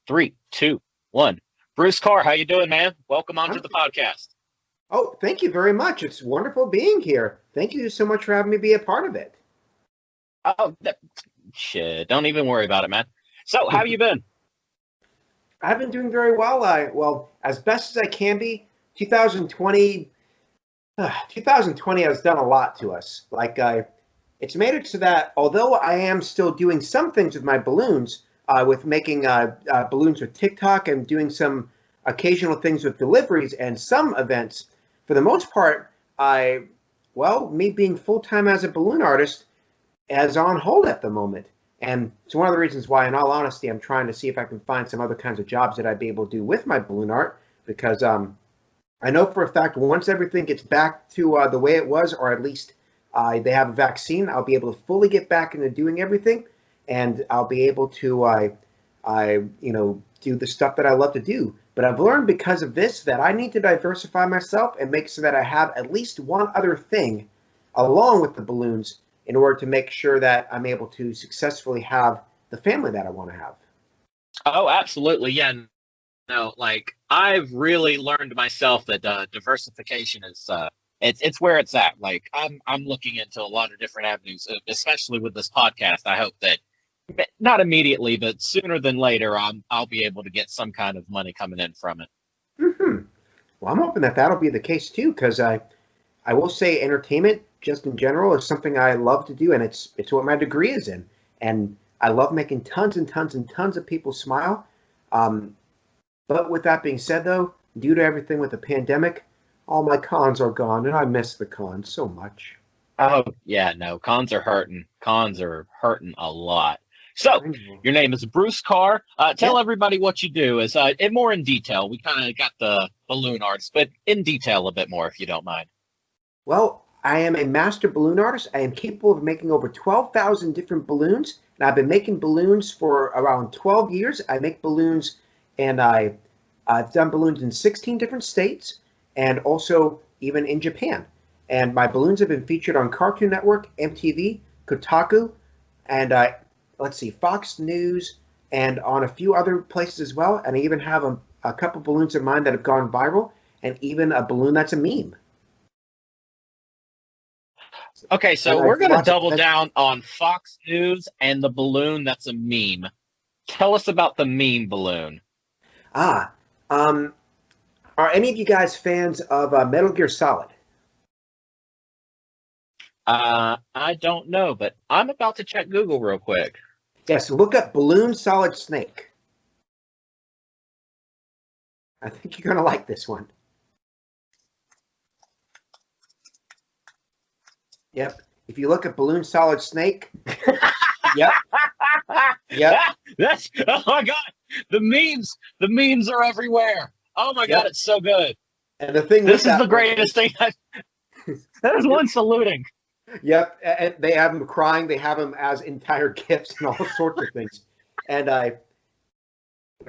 Three, two, one. Bruce Carr, how you doing, man? Welcome onto I'm, the podcast. oh, thank you very much. It's wonderful being here. Thank you so much for having me be a part of it. Oh, shit! Don't even worry about it, man. So, how you been? I've been doing very well. Well, as best as I can be. 2020, 2020 has done a lot to us. It's made it so that although I am still doing some things with my balloons, with making balloons with TikTok and doing some occasional things with deliveries and some events, for the most part, me being full time as a balloon artist is on hold at the moment. And it's one of the reasons why, in all honesty, I'm trying to see if I can find some other kinds of jobs that I'd be able to do with my balloon art, because I know for a fact once everything gets back to the way it was, or at least they have a vaccine, I'll be able to fully get back into doing everything, and I'll be able to, do the stuff that I love to do. But I've learned because of this that I need to diversify myself and make so that I have at least one other thing along with the balloons in order to make sure that I'm able to successfully have the family that I want to have. Oh, absolutely. Yeah. No, like I've really learned myself that diversification is it's where it's at. Like I'm looking into a lot of different avenues, especially with this podcast. I hope that not immediately, but sooner than later, I'll be able to get some kind of money coming in from it. Hmm. Well, I'm hoping that that'll be the case too, because I will say entertainment, just in general, is something I love to do, and it's what my degree is in, and I love making tons and tons and tons of people smile. Um, but with that being said, though, due to everything with the pandemic, all my cons are gone, and I miss the cons so much. Oh yeah, no, cons are hurting. Cons are hurting a lot. So I know. your name is Bruce Carr. Tell Yep. everybody what you do. Is in more in detail. We kind of got the balloon arts, but in detail a bit more, if you don't mind. Well, I am a master balloon artist. I am capable of making over 12,000 different balloons, and I've been making balloons for around 12 years. I make balloons, and I've done balloons in 16 different states, and also even in Japan. And my balloons have been featured on Cartoon Network, MTV, Kotaku, and let's see, Fox News, and on a few other places as well. And I even have a couple balloons of mine that have gone viral, and even a balloon that's a meme. Okay, And so I we're do going to lots of double down on Fox News and the balloon that's a meme. Tell us about the meme balloon. ah. Um, are any of you guys fans of Metal Gear Solid? I don't know, but I'm about to check Google real quick. Yes, look up Balloon Solid Snake. I think you're gonna like this one. Yep. If you look at Balloon Solid Snake, yep, yep, That's oh my god, the memes are everywhere. Oh my god, yep. it's so good. And the thing with This is the that one greatest is, thing. There's yep, one saluting. yep. And they have him crying. They have him as entire gifts and all sorts of things. And the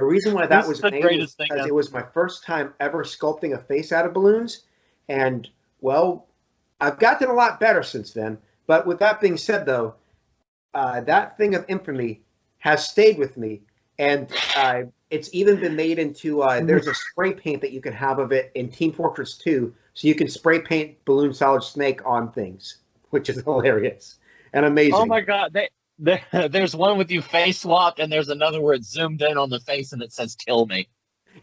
reason why that This is was the made was greatest thing because it ever. was my first time ever sculpting a face out of balloons. And well, I've gotten a lot better since then. But with that being said, though, that thing of infamy has stayed with me, and it's even been made into. There's a spray paint that you can have of it in Team Fortress 2, so you can spray paint Balloon Solid Snake on things, which is hilarious and Oh amazing. my god, there's one with you face swapped, and there's another where it's zoomed in on the face and it says "kill me."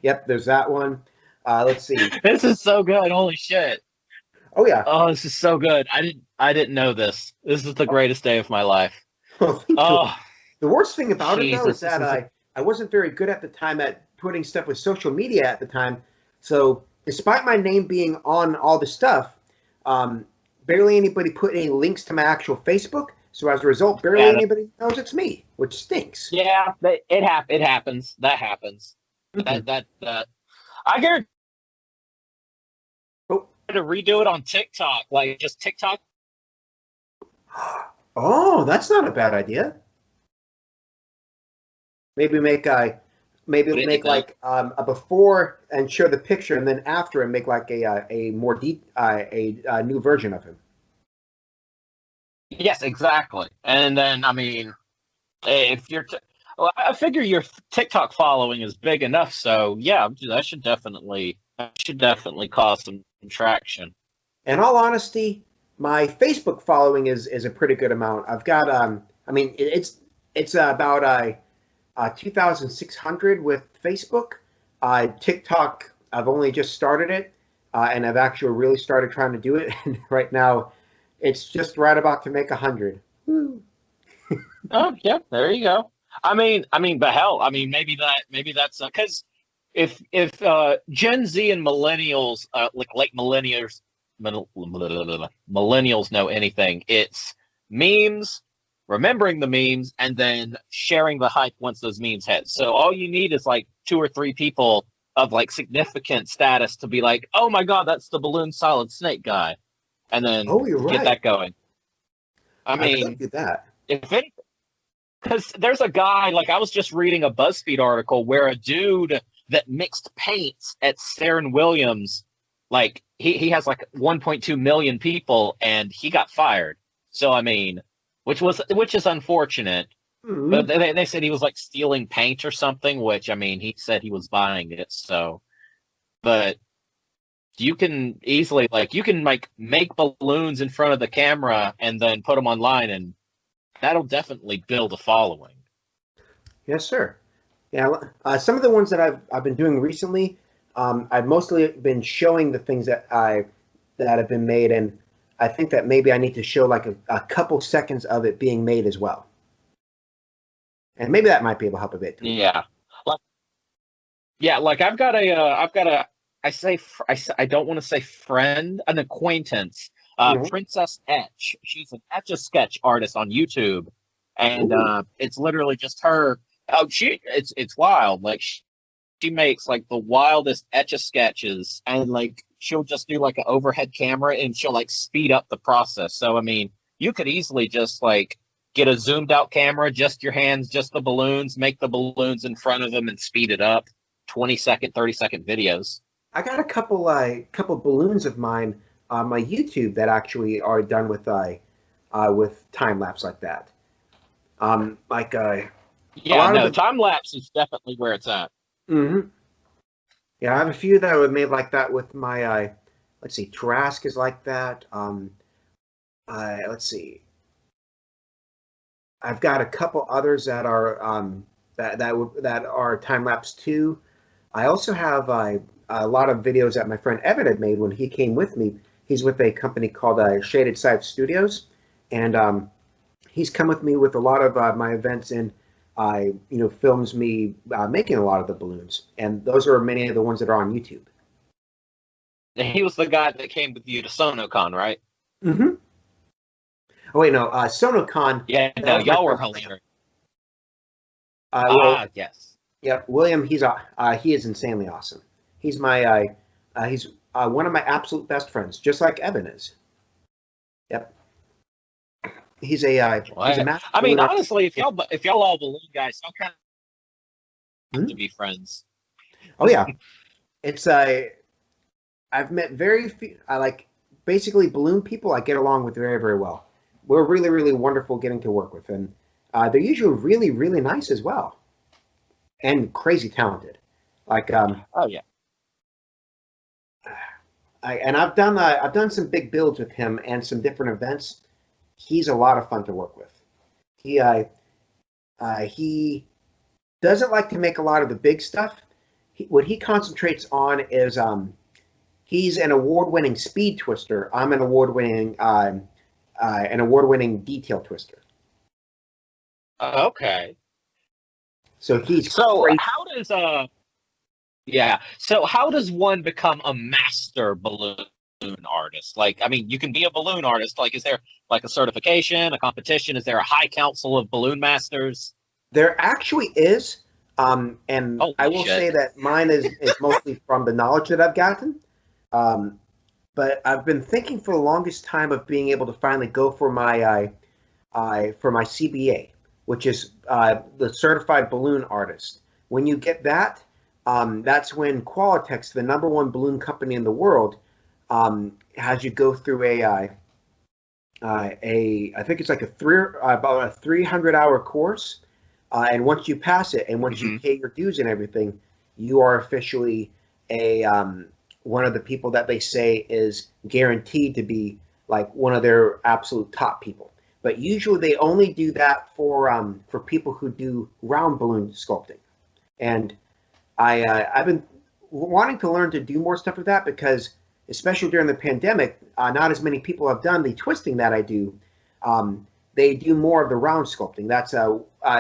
Yep, there's that one. Let's see. This is so good. Holy shit. Oh yeah. Oh, this is so good. I didn't know this. This is the greatest day of my life. Oh, thank you. Oh, The worst thing about it though is Jesus. This that is I wasn't very good at the time at putting stuff with social media at the time. So despite my name being on all the stuff, um, barely anybody put any links to my actual Facebook. So as a result, barely yeah, anybody knows it's me, which stinks. yeah, it happens. That happens. Mhm. That I guarantee Oh, to redo it on TikTok, like just TikTok. oh, that's not a bad idea. Maybe make a maybe Put it in make the like a before and show the picture, and then after and make like a more deep a new version of him. yes, exactly. And then I mean, if you're, Well, I figure your TikTok following is big enough, so yeah, that should definitely cause some traction. In all honesty, my Facebook following is a pretty good amount. I've got I mean it's about 2,600 with Facebook. TikTok, I've only just started it, and I've actually really started trying to do it. And right now, it's just right about to make 100. Woo. Oh, yeah, there you go. But hell, maybe that's because if Gen Z and millennials, like millennials know anything, it's memes, remembering the memes, and then sharing the hype once those memes hit. So all you need is like two or three people of like significant status to be like, oh my God, that's the balloon solid snake guy, and then Oh, you're get right. that going. I I could mean, do that. if anything, because there's a guy, like I was just reading a BuzzFeed article where a dude that mixed paints at Saren Williams, like he has like 1.2 million people, and he got fired. So I mean, which is unfortunate. But Hmm. they said he was like stealing paint or something, which I mean, he said he was buying it. So, but you can easily like you can like make balloons in front of the camera and then put them online, and that'll definitely build a following. Yes, sir. Yeah, some of the ones that I've been doing recently, I've mostly been showing the things that have been made, and I think that maybe I need to show like a couple seconds of it being made as well, and maybe that might be able to help a bit too. Yeah. Like yeah, like I don't want to say friend, an acquaintance, Mhm. Princess Etch. She's an Etch a Sketch artist on YouTube, and Ooh, it's literally just her. Oh, it's wild. Like she makes like the wildest Etch a Sketches, and like she'll just do like an overhead camera, and she'll like speed up the process. So I mean, you could easily just like get a zoomed out camera, just your hands, just the balloons, make the balloons in front of them, and speed it up. 20-second, 30-second videos. I got a couple balloons of mine on my YouTube that actually are done with time lapse like that. Like a Yeah, lot of no, the. time lapse is definitely where it's at. Mhm. Yeah, I have a few that were made like that with my let's see, Trask is like that. Let's see, I've got a couple others that are that are time lapse too. I also have a lot of videos that my friend Evan had made when he came with me. He's with a company called Shaded Side Studios, and he's come with me with a lot of my events, and films me making a lot of the balloons, and those are many of the ones that are on YouTube. He was the guy that came with you to SonoCon, right? Mm-hmm. Oh wait, no, SonoCon. Yeah, That no, was my y'all were friend William. hilarious. Well, Ah, yes. yeah, William. He is insanely awesome. He's one of my absolute best friends, just like Evan is. Yep, he's a Well, master I mean, balloon artist. honestly, if y'all all balloon guys, y'all kind of have to Hmm. be friends. Oh yeah, it's I've met very few. I like basically balloon people. I get along with very very well. We're really really wonderful getting to work with, and they're usually really really nice as well, and crazy talented. Like Oh yeah. I've done some big builds with him and some different events. He's a lot of fun to work with. He he doesn't like to make a lot of the big stuff. What he concentrates on is he's an award-winning speed twister. I'm an award-winning detail twister. Okay. So he's So crazy. how does yeah. So how does one become a master balloon artist? Like, I mean, you can be a balloon artist. Like, is there like a certification, a competition? Is there a high council of balloon masters? There actually is, and I Holy will shit. say that mine is mostly from the knowledge that I've gotten. Um, but I've been thinking for the longest time of being able to finally go for my CBA, which is the Certified Balloon Artist. When you get that, that's when Qualitex, the number one balloon company in the world, has you go through a I think it's like about a 300-hour course And once you pass it, and once you pay your dues and everything, you are officially a one of the people that they say is guaranteed to be like one of their absolute top people. But usually they only do that for people who do round balloon sculpting. And I've been wanting to learn to do more stuff with that because, especially during the pandemic, not as many people have done the twisting that I do. They do more of the round sculpting. That's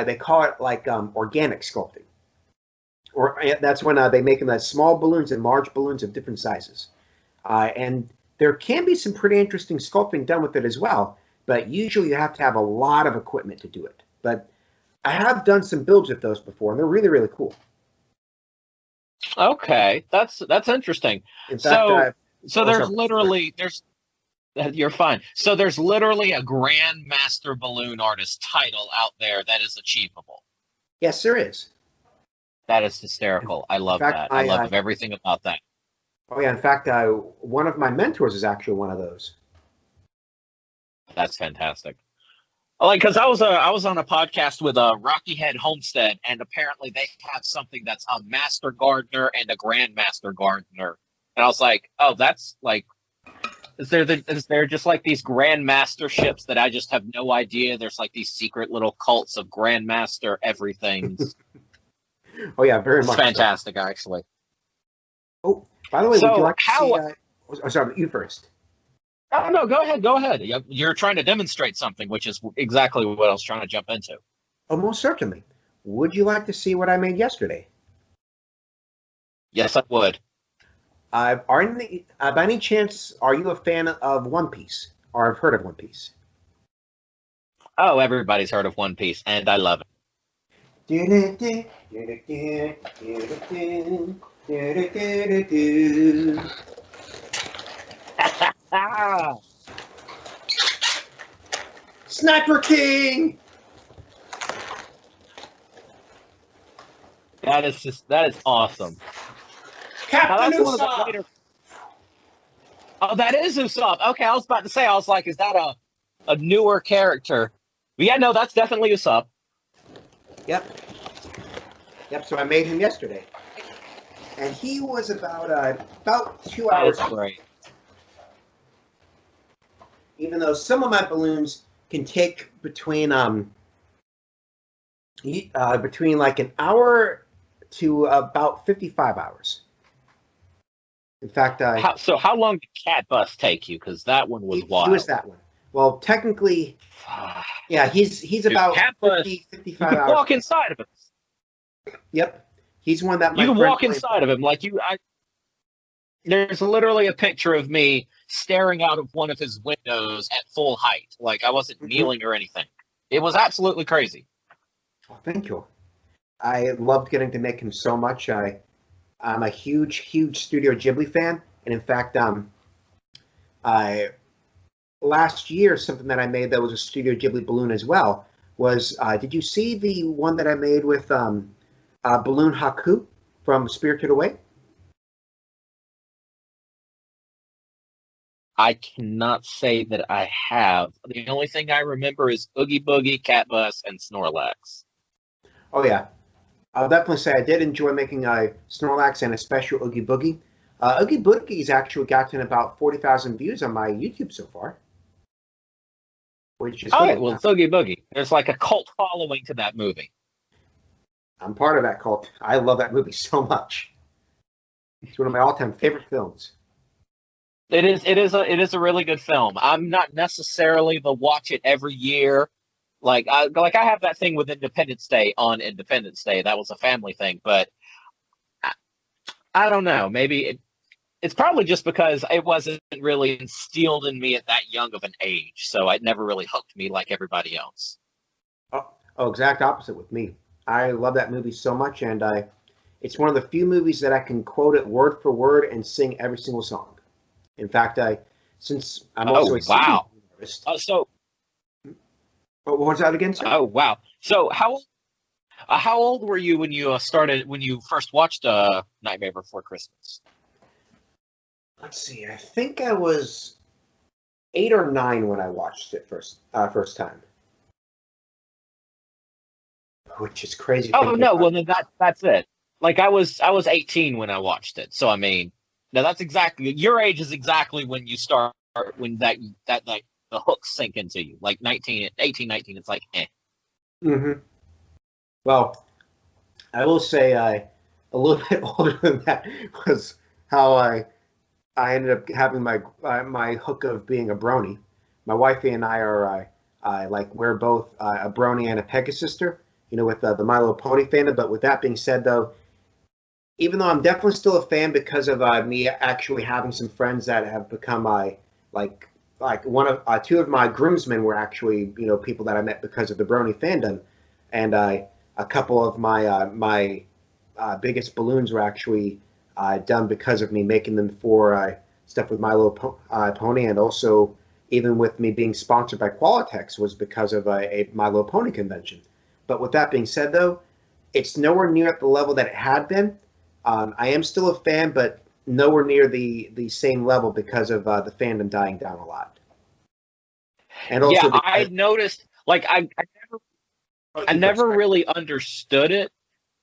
they call it like organic sculpting, or that's when they make them as small balloons and large balloons of different sizes. And there can be some pretty interesting sculpting done with it as well, but usually you have to have a lot of equipment to do it. But I have done some builds with those before, and they're really, really cool. Okay, that's interesting. In fact, So there's literally you're fine. So there's literally a Grand Master Balloon Artist title out there that is achievable. Yes, there is. That is hysterical. I love that. I love everything about that. Oh yeah, in fact, one of my mentors is actually one of those. That's fantastic. Like, because I was on a podcast with Rocky Head Homestead, and apparently they have something that's a Master Gardener and a Grandmaster Gardener, and I was like, oh, that's like, is there just like these Grandmasterships that I just have no idea? There's like these secret little cults of Grandmaster everything. Oh yeah, very much. It's fantastic, actually. Oh, by the way, So would you like to how- see? Oh, sorry, you first. Oh, no, go ahead. You're trying to demonstrate something, which is exactly what I was trying to jump into. Oh, most certainly. Would you like to see what I made yesterday? Yes, I would. By any chance, are you a fan of One Piece, or have heard of One Piece? Oh, everybody's heard of One Piece, and I love it. Sniper King! That is awesome. Captain Now, that's one of the Usopp! later. Oh, that is Usopp. Okay, I was about to say, I was like, is that a newer character? But yeah, no, that's definitely Usopp. Yep. So I made him yesterday. And he was about 2 hours. That's great. Even though some of my balloons can take between like an hour to about 55 hours. In fact, how long did Cat Bus take you? Because that one was wild. He was that one. Well, technically, yeah, he's about Cat Bus, 55 you can hours. walk inside of him. Yep, he's one that you can walk inside of him like you. There's literally a picture of me staring out of one of his windows at full height, like I wasn't kneeling or anything. It was absolutely crazy. Oh, thank you. I loved getting to make him so much. I'm a huge Studio Ghibli fan, and in fact, last year something that I made that was a Studio Ghibli balloon as well was. Did you see the one that I made with Balloon Haku from Spirited Away? I cannot say that I have. The only thing I remember is Oogie Boogie, Cat Bus, and Snorlax. Oh yeah, I'll definitely say I did enjoy making Snorlax and a special Oogie Boogie. Oogie Boogie's actually gotten about 40,000 views on my YouTube so far, which is great. Well, it's Oogie Boogie. There's like a cult following to that movie. I'm part of that cult. I love that movie so much. It's one of my all-time favorite films. It is a really good film. I'm not necessarily the watch it every year. Like I have that thing with Independence Day on Independence Day. That was a family thing, but I don't know. Maybe it's probably just because it wasn't really instilled in me at that young of an age, so it never really hooked me like everybody else. Oh, exact opposite with me. I love that movie so much, and it's one of the few movies that I can quote it word for word and sing every single song. In fact, since I'm also a singing artist. What was that again, sir? Oh wow! So how old were you when you first watched Nightmare Before Christmas? Let's see. I think I was 8 or 9 when I watched it first time. which is crazy Oh thinking no, about. well then that's it. Like I was 18 when I watched it. So I mean, no, that's exactly your age is exactly when you start when that like the hooks sink into you. Like 19, 18, 19, it's like eh. Hmm. Well, I will say a little bit older than that was how I ended up having my hook of being a brony. My wifey and I are like we're both a brony and a Pegasister, with the My Little Pony fandom. But with that being said, though, even though I'm definitely still a fan because of me actually having some friends that have become like one of two of my groomsmen were actually people that I met because of the brony fandom, and a couple of my biggest balloons were actually done because of me making them for stuff with My Little Pony, and also even with me being sponsored by Qualitex was because of a My Little Pony convention. But with that being said, though, it's nowhere near at the level that it had been. I am still a fan, but nowhere near the same level because of the fandom dying down a lot, and Yeah, also I because noticed like I you first, never sorry. really understood it.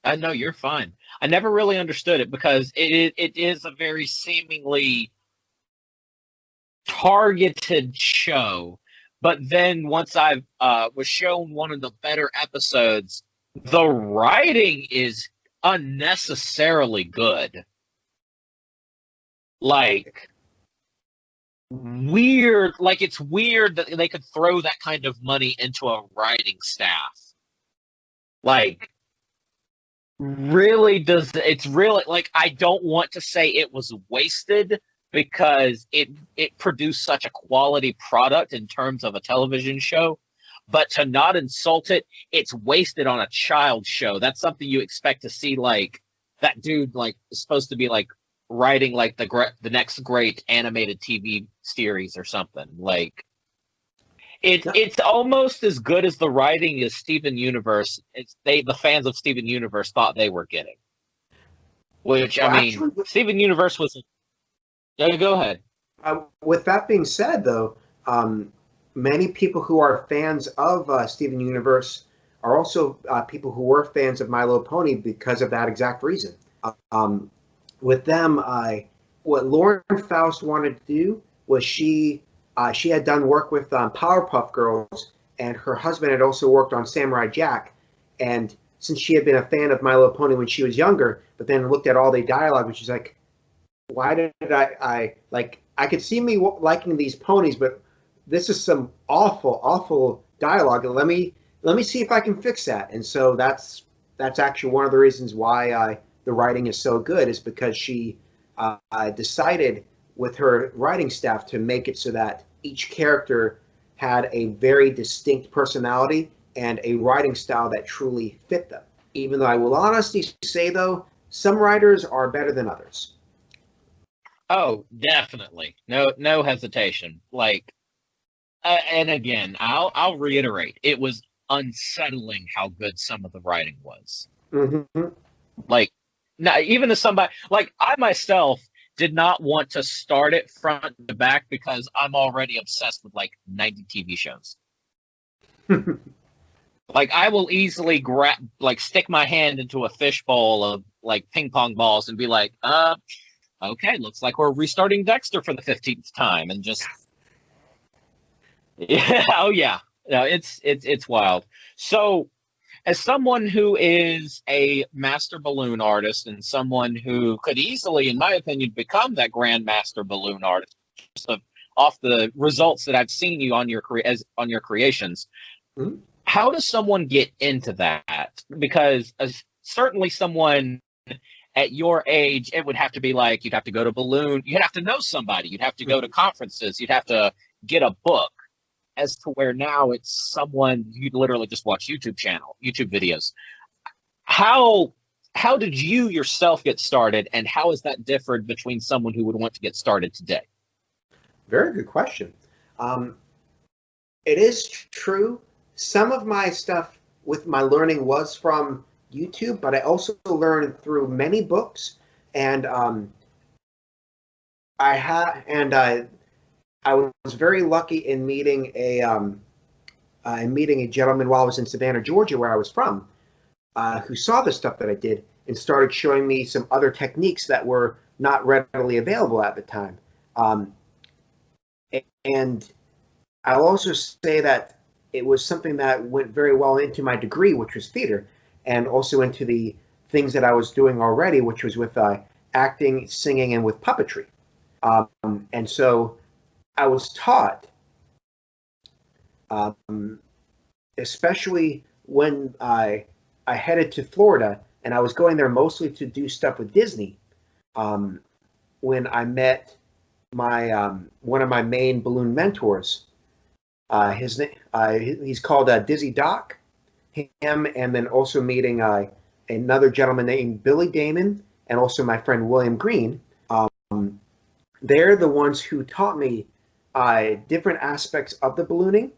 I know you're fine. I never really understood it because it is a very seemingly targeted show. But then once I was shown one of the better episodes, the writing is unnecessarily good. Like weird, like it's weird that they could throw that kind of money into a writing staff. Like really does it's really like I don't want to say it was wasted because it produced such a quality product in terms of a television show, but to not insult it, it's wasted on a child show. That's something you expect to see like that dude like is supposed to be like writing like the next great animated TV series or something. Like No, it's almost as good as the writing as Steven Universe. It's the fans of Steven Universe thought they were getting. Which I well, mean, actually, Steven Universe was. Yeah, go ahead. with that being said, though, um, many people who are fans of Steven Universe are also people who were fans of My Little Pony because of that exact reason. Um, with them, what Lauren Faust wanted to do was she had done work with Powerpuff Girls, and her husband had also worked on Samurai Jack. And since she had been a fan of My Little Pony when she was younger, but then looked at all the dialogue, and she's like, why did I like I could see me liking these ponies, but this is some awful dialogue. And let me see if I can fix that. And so that's actually one of the reasons why the writing is so good is because she decided with her writing staff to make it so that each character had a very distinct personality and a writing style that truly fit them. Even though I will honestly say, though, some writers are better than others. Oh, definitely. No hesitation. Like, and again, I'll reiterate, it was unsettling how good some of the writing was. Mm-hmm. Like, now even as somebody like I myself did not want to start it front to back because I'm already obsessed with like 90 TV shows. Like I will easily grab like stick my hand into a fishbowl of like ping pong balls and be like, okay, looks like we're restarting Dexter for the 15th time and just yeah, oh yeah. No, it's wild. So as someone who is a master balloon artist and someone who could easily, in my opinion, become that grandmaster balloon artist just off the results that I've seen you on on your creations, Mm-hmm. how does someone get into that? Because certainly someone at your age, it would have to be like you'd have to go to balloon, you'd have to know somebody, you'd have to go to conferences, you'd have to get a book. As to where now it's someone you literally just watch YouTube videos. How how did you yourself get started, and how is that different between someone who would want to get started today? Very good question. Um, it is true. Some of my stuff with my learning was from YouTube, but I also learned through many books, and I was very lucky in meeting a gentleman while I was in Savannah, Georgia, where I was from. who saw the stuff that I did and started showing me some other techniques that were not readily available at the time. Um, and I'll also say that it was something that went very well into my degree, which was theater, and also into the things that I was doing already, which was with acting, singing, and with puppetry. And so I was taught, um, especially when I headed to Florida, and I was going there mostly to do stuff with Disney. Um, when I met my one of my main balloon mentors, he's called Dizzy Doc. Him, and then also meeting another gentleman named Billy Damon, and also my friend William Green. They're the ones who taught me different aspects of the ballooning,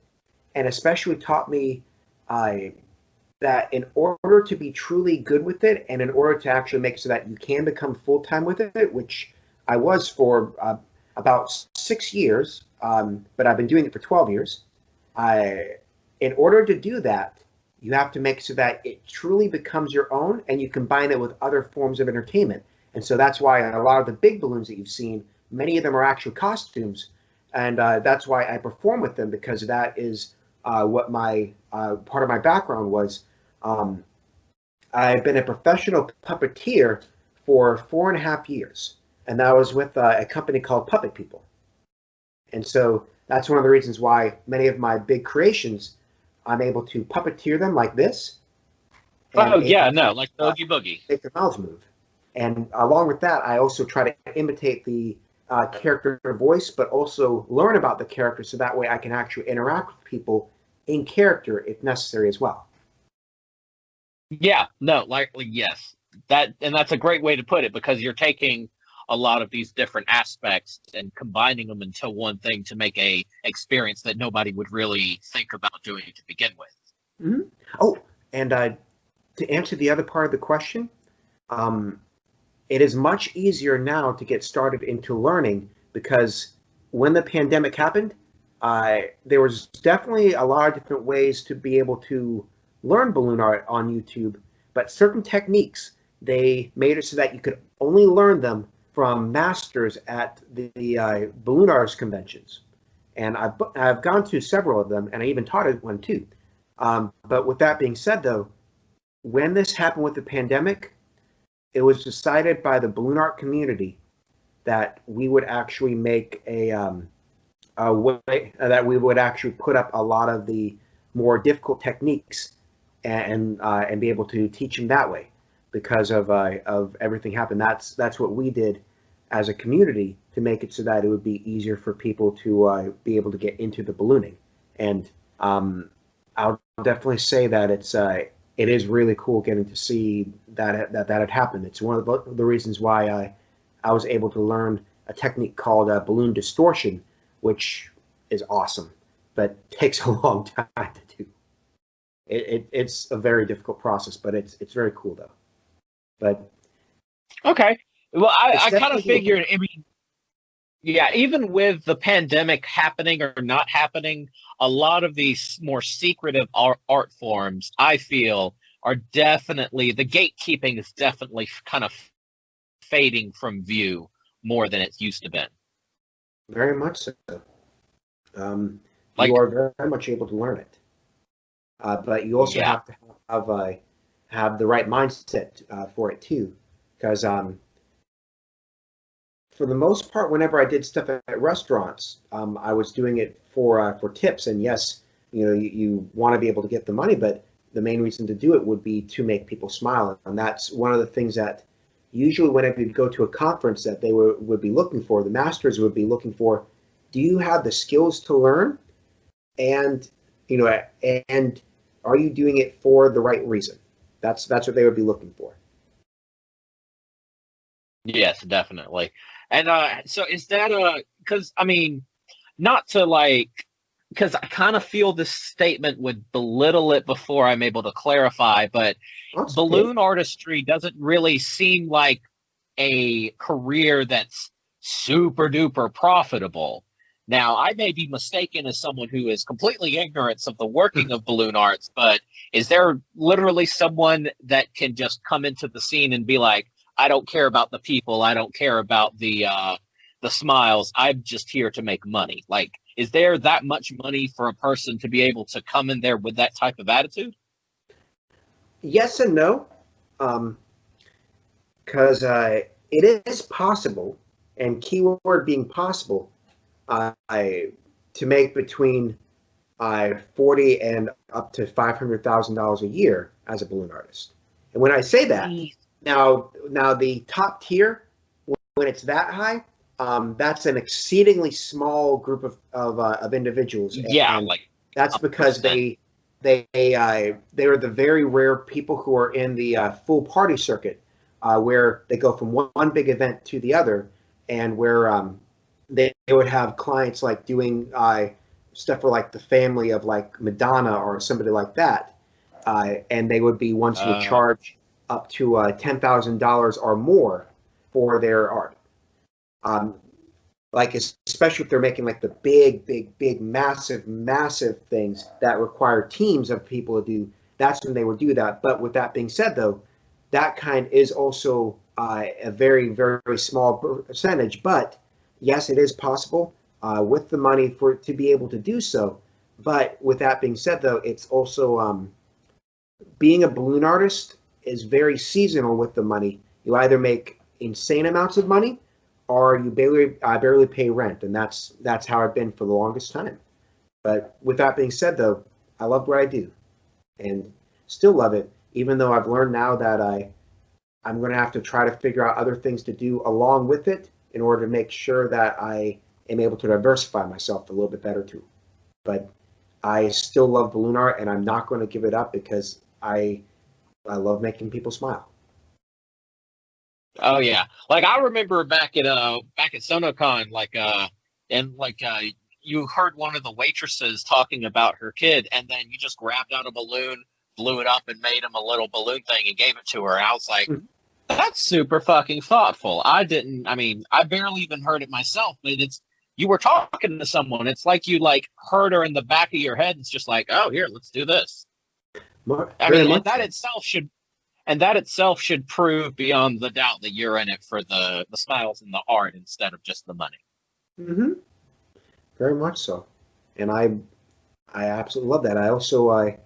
and especially taught me that in order to be truly good with it, and in order to actually make it so that you can become full-time with it, which I was for about 6 years, but I've been doing it for 12 years. In order to do that, you have to make so that it truly becomes your own, and you combine it with other forms of entertainment. And so that's why a lot of the big balloons that you've seen, many of them are actual costumes, and that's why I perform with them, because that is what my part of my background was. I've been a professional puppeteer for 4.5 years, and that was with a company called Puppet People. And so that's one of the reasons why many of my big creations, I'm able to puppeteer them like this. Oh yeah, no, like Oogie Boogie. Make their mouths move. And along with that, I also try to imitate the character voice, but also learn about the character, so that way I can actually interact with people in character if necessary as well. Yeah, no, likely yes. That's a great way to put it, because you're taking a lot of these different aspects and combining them into one thing to make a experience that nobody would really think about doing to begin with. Mm-hmm. Oh, and to answer the other part of the question, it is much easier now to get started into learning, because when the pandemic happened, there was definitely a lot of different ways to be able to learn balloon art on YouTube, but certain techniques, they made it so that you could only learn them from masters at the balloon artist conventions. And I've gone to several of them, and I even taught at one too. But with that being said, though, when this happened with the pandemic, it was decided by the balloon art community that we would actually make a way that we would actually put up a lot of the more difficult techniques and be able to teach them that way, because of everything happened. That's what we did as a community to make it so that it would be easier for people to be able to get into the ballooning. And I'll definitely say that it is really cool getting to see that had happened. It's one of the reasons why I was able to learn a technique called balloon distortion, which is awesome, but takes a long time to do. It's a very difficult process, but it's very cool though. But okay, well, I kind of figured. I mean, yeah, even with the pandemic happening or not happening, a lot of these more secretive art forms, I feel, are definitely, the gatekeeping is definitely kind of fading from view more than it used to be. Very much so. You are very much able to learn it, but you also have to have the right mindset for it too, because for the most part, whenever I did stuff at restaurants, I was doing it for tips. And yes, you want to be able to get the money, but the main reason to do it would be to make people smile. And that's one of the things that usually whenever you go to a conference that they would be looking for, the masters would be looking for, do you have the skills to learn? And, and are you doing it for the right reason? That's what they would be looking for. Yes, definitely. And so is that because I mean, not to because I kind of feel this statement would belittle it before I'm able to clarify, but balloon artistry doesn't really seem like a career that's super duper profitable. Now, I may be mistaken as someone who is completely ignorant of the working of balloon arts, but is there literally someone that can just come into the scene and be like, I don't care about the people, I don't care about the smiles, I'm just here to make money? Like, is there that much money for a person to be able to come in there with that type of attitude? Yes and no, because it is possible, and keyword being possible, to make between 40 and up to $500,000 a year as a balloon artist. And when I say that, now the top tier, when it's that high, that's an exceedingly small group of individuals. Yeah, And like that's because they are the very rare people who are in the full party circuit, where they go from one big event to the other, and where they would have clients like doing stuff for like the family of like Madonna or somebody like that, and they would be ones who would charge up to $10,000 or more for their art. Like especially if they're making like the big, massive things that require teams of people to do. That's when they would do that. But with that being said, though, that kind is also a very small percentage. But yes, it is possible with the money for it to be able to do so. But with that being said, though, it's also being a balloon artist is very seasonal with the money. You either make insane amounts of money, or you barely pay rent, and that's how I've been for the longest time. But with that being said, though, I love what I do, and still love it, even though I've learned now that I'm going to have to try to figure out other things to do along with it in order to make sure that I am able to diversify myself a little bit better too. But I still love balloon art, and I'm not going to give it up because I love making people smile. Oh yeah, like I remember back at SonoCon, you heard one of the waitresses talking about her kid, and then you just grabbed out a balloon, blew it up, and made him a little balloon thing and gave it to her. And I was like, that's super fucking thoughtful. I mean, I barely even heard it myself, but you were talking to someone. It's like you like heard her in the back of your head. It's just like, oh, here, let's do this. I mean, and that itself should prove beyond the doubt that you're in it for the smiles and the art instead of just the money. Mm-hmm. Very much so, and I absolutely love that. I also I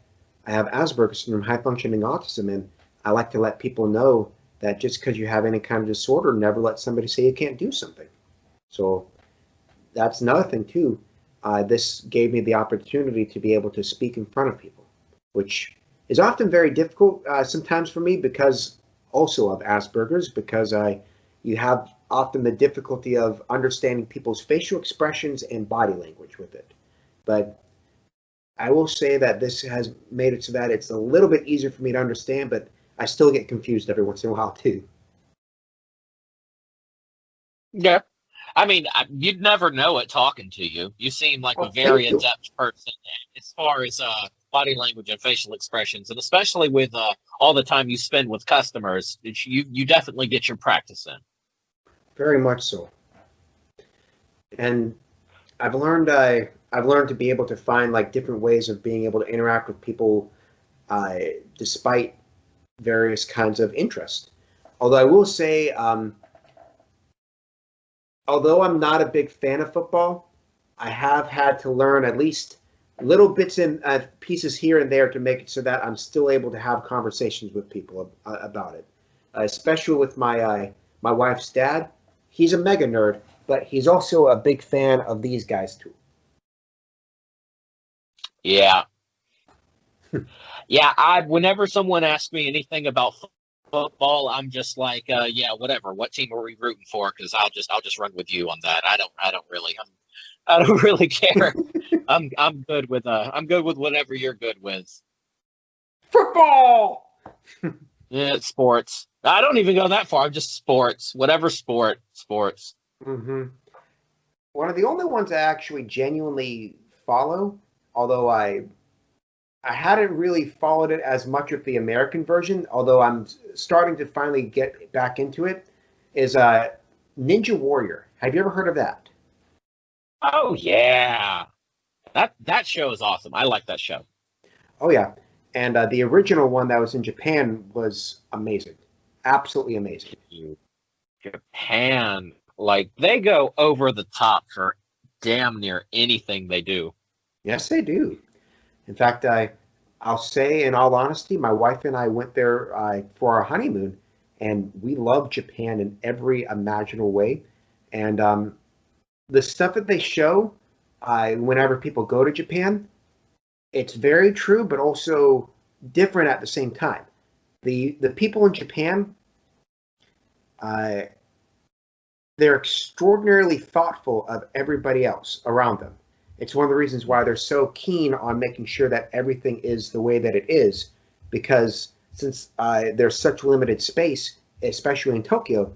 have Asperger's syndrome, high functioning autism, and I like to let people know that just because you have any kind of disorder, never let somebody say you can't do something. So that's another thing too. This gave me the opportunity to be able to speak in front of people, which is often very difficult sometimes for me because also of Asperger's, because you have often the difficulty of understanding people's facial expressions and body language with it. But I will say that this has made it so that it's a little bit easier for me to understand, but I still get confused every once in a while too. Yeah. I mean, you'd never know it talking to you. You seem like a Well, very thank you. adept person as far as body language and facial expressions, and especially with all the time you spend with customers, you definitely get your practice in. Very much so. And I've learned to be able to find like different ways of being able to interact with people despite various kinds of interest. Although I will say, although I'm not a big fan of football, I have had to learn at least little bits and pieces here and there to make it so that I'm still able to have conversations with people about it. Especially with my wife's dad. He's a mega nerd, but he's also a big fan of these guys too. Yeah. Yeah, whenever someone asks me anything about football, I'm just like, yeah, whatever. What team are we rooting for? Because I'll just run with you on that. I don't really care. I'm good with whatever you're good with. Football. Yeah, it's sports. I don't even go that far. I'm just sports. Whatever sports. Mm-hmm. One of the only ones I actually genuinely follow, although I hadn't really followed it as much with the American version, although I'm starting to finally get back into it, is Ninja Warrior. Have you ever heard of that? Oh yeah, that show is awesome. I like that show. Oh yeah, and the original one that was in Japan was amazing, absolutely amazing. Japan, like they go over the top for damn near anything they do. Yes, they do. In fact, I'll say, in all honesty, my wife and I went there for our honeymoon, and we love Japan in every imaginable way. And the stuff that they show, whenever people go to Japan, it's very true, but also different at the same time. The people in Japan, uh, they're extraordinarily thoughtful of everybody else around them. It's one of the reasons why they're so keen on making sure that everything is the way that it is, because since there's such limited space, especially in Tokyo,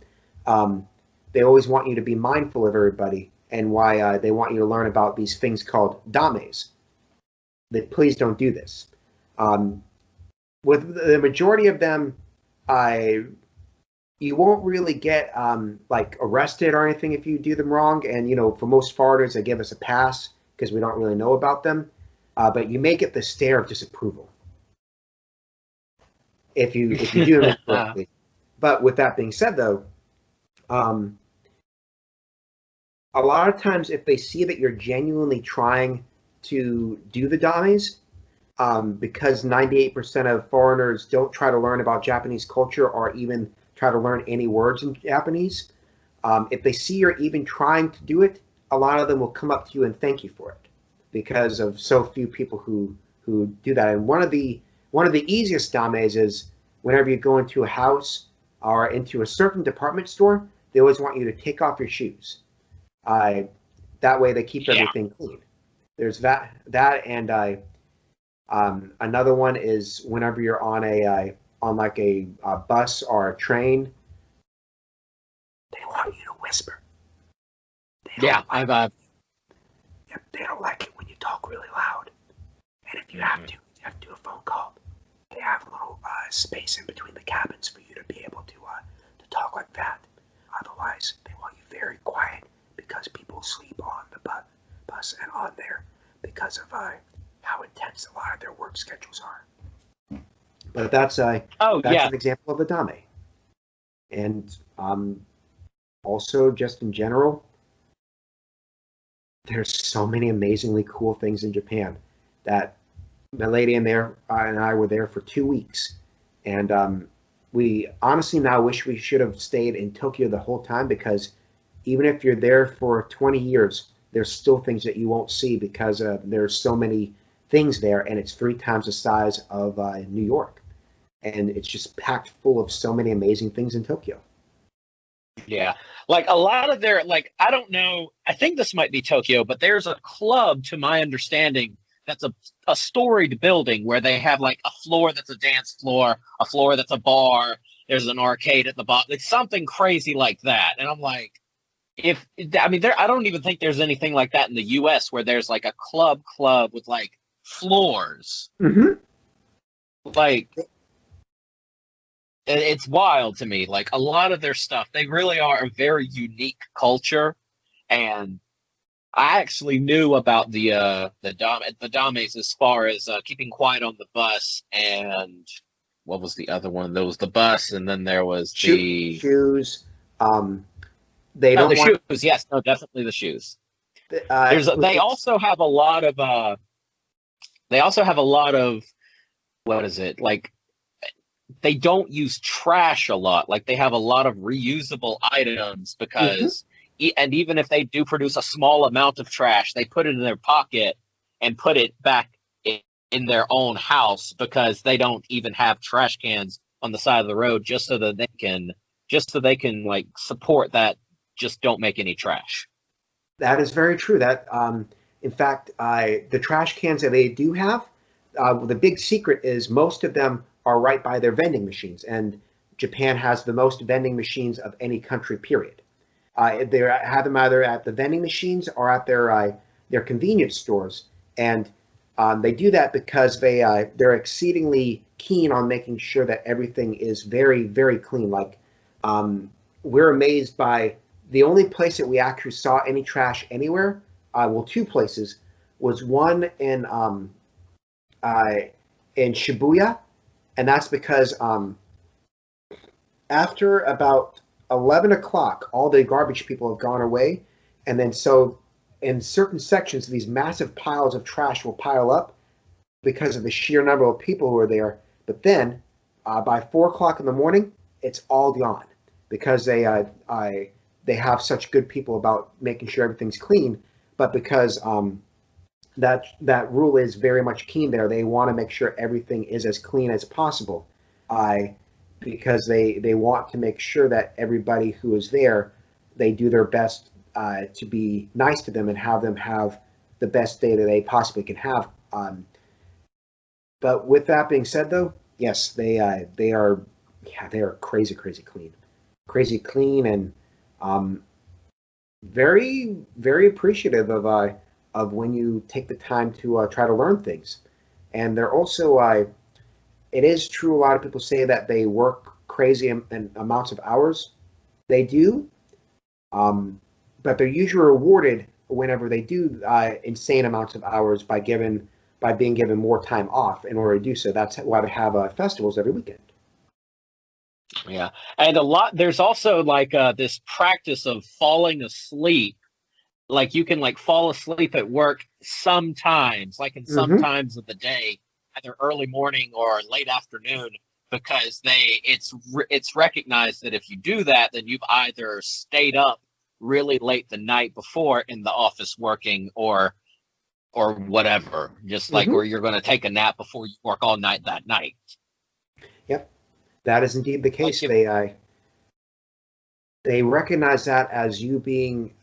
they always want you to be mindful of everybody, and why they want you to learn about these things called dames. Please don't do this. With the majority of them, I you won't really get like arrested or anything if you do them wrong. And for most foreigners, they give us a pass because we don't really know about them. But you may get the stare of disapproval if you do them incorrectly. But with that being said, though, a lot of times if they see that you're genuinely trying to do the dames, because 98% of foreigners don't try to learn about Japanese culture or even try to learn any words in Japanese. If they see you're even trying to do it, a lot of them will come up to you and thank you for it, because of so few people who do that. And one of the easiest dames is whenever you go into a house or into a certain department store, they always want you to take off your shoes. That way they keep everything clean. There's that and another one is whenever you're on like a bus or a train, they want you to whisper. They don't like it when you talk really loud. And if you have to do a phone call, they have a little space in between the cabins for you to be able to talk like that. Otherwise, they want you very quiet, because people sleep on the bus and on there because of how intense a lot of their work schedules are. But that's an example of a dame. And also, just in general, there's so many amazingly cool things in Japan that my lady and I were there for 2 weeks. And we honestly now wish we should have stayed in Tokyo the whole time, because even if you're there for 20 years, there's still things that you won't see, because there's so many things there, and it's 3 times the size of New York. And it's just packed full of so many amazing things in Tokyo. Yeah. Like a lot of their, like, I don't know, I think this might be Tokyo, but there's a club, to my understanding, that's a storied building where they have like a floor that's a dance floor, a floor that's a bar, there's an arcade at the bottom. It's something crazy like that. And I'm like, I don't even think there's anything like that in the US, where there's like a club with like floors. Mm-hmm. Like, it's wild to me. Like a lot of their stuff, they really are a very unique culture. And I actually knew about the dames as far as keeping quiet on the bus, and what was the other one? There was the bus, and then there was the shoes. Shoes. Yes, no, definitely the shoes. They also have a lot of what is it, like, they don't use trash a lot. Like they have a lot of reusable items, because and even if they do produce a small amount of trash, they put it in their pocket and put it back in their own house, because they don't even have trash cans on the side of the road, just so they can like support that. Just don't make any trash. That is very true. That in fact, the trash cans that they do have, the big secret is most of them are right by their vending machines, and Japan has the most vending machines of any country, period. They have them either at the vending machines or at their convenience stores, and they do that because they're exceedingly keen on making sure that everything is very, very clean. Like we're amazed by the only place that we actually saw any trash anywhere two places. Was one in Shibuya, and that's because after about 11 o'clock, all the garbage people have gone away, and then so in certain sections, these massive piles of trash will pile up because of the sheer number of people who are there. But then by 4 o'clock in the morning, it's all gone because they have such good people about making sure everything's clean. But because that rule is very much keen there, they want to make sure everything is as clean as possible. Because they want to make sure that everybody who is there, they do their best to be nice to them and have them have the best day that they possibly can have. But with that being said, though, yes, they are crazy clean, and very very appreciative of when you take the time to try to learn things. And they're also it is true. A lot of people say that they work crazy amounts of hours. They do, but they're usually rewarded whenever they do insane amounts of hours by being given more time off in order to do so. That's why they have festivals every weekend. Yeah, and there's also like this practice of falling asleep. Like you can like fall asleep at work sometimes, like in some times of the day, either early morning or late afternoon, because it's recognized that if you do that, then you've either stayed up really late the night before in the office working or whatever, just like or you're going to take a nap before you work all night that night. Yep, that is indeed the case. They recognize that as you being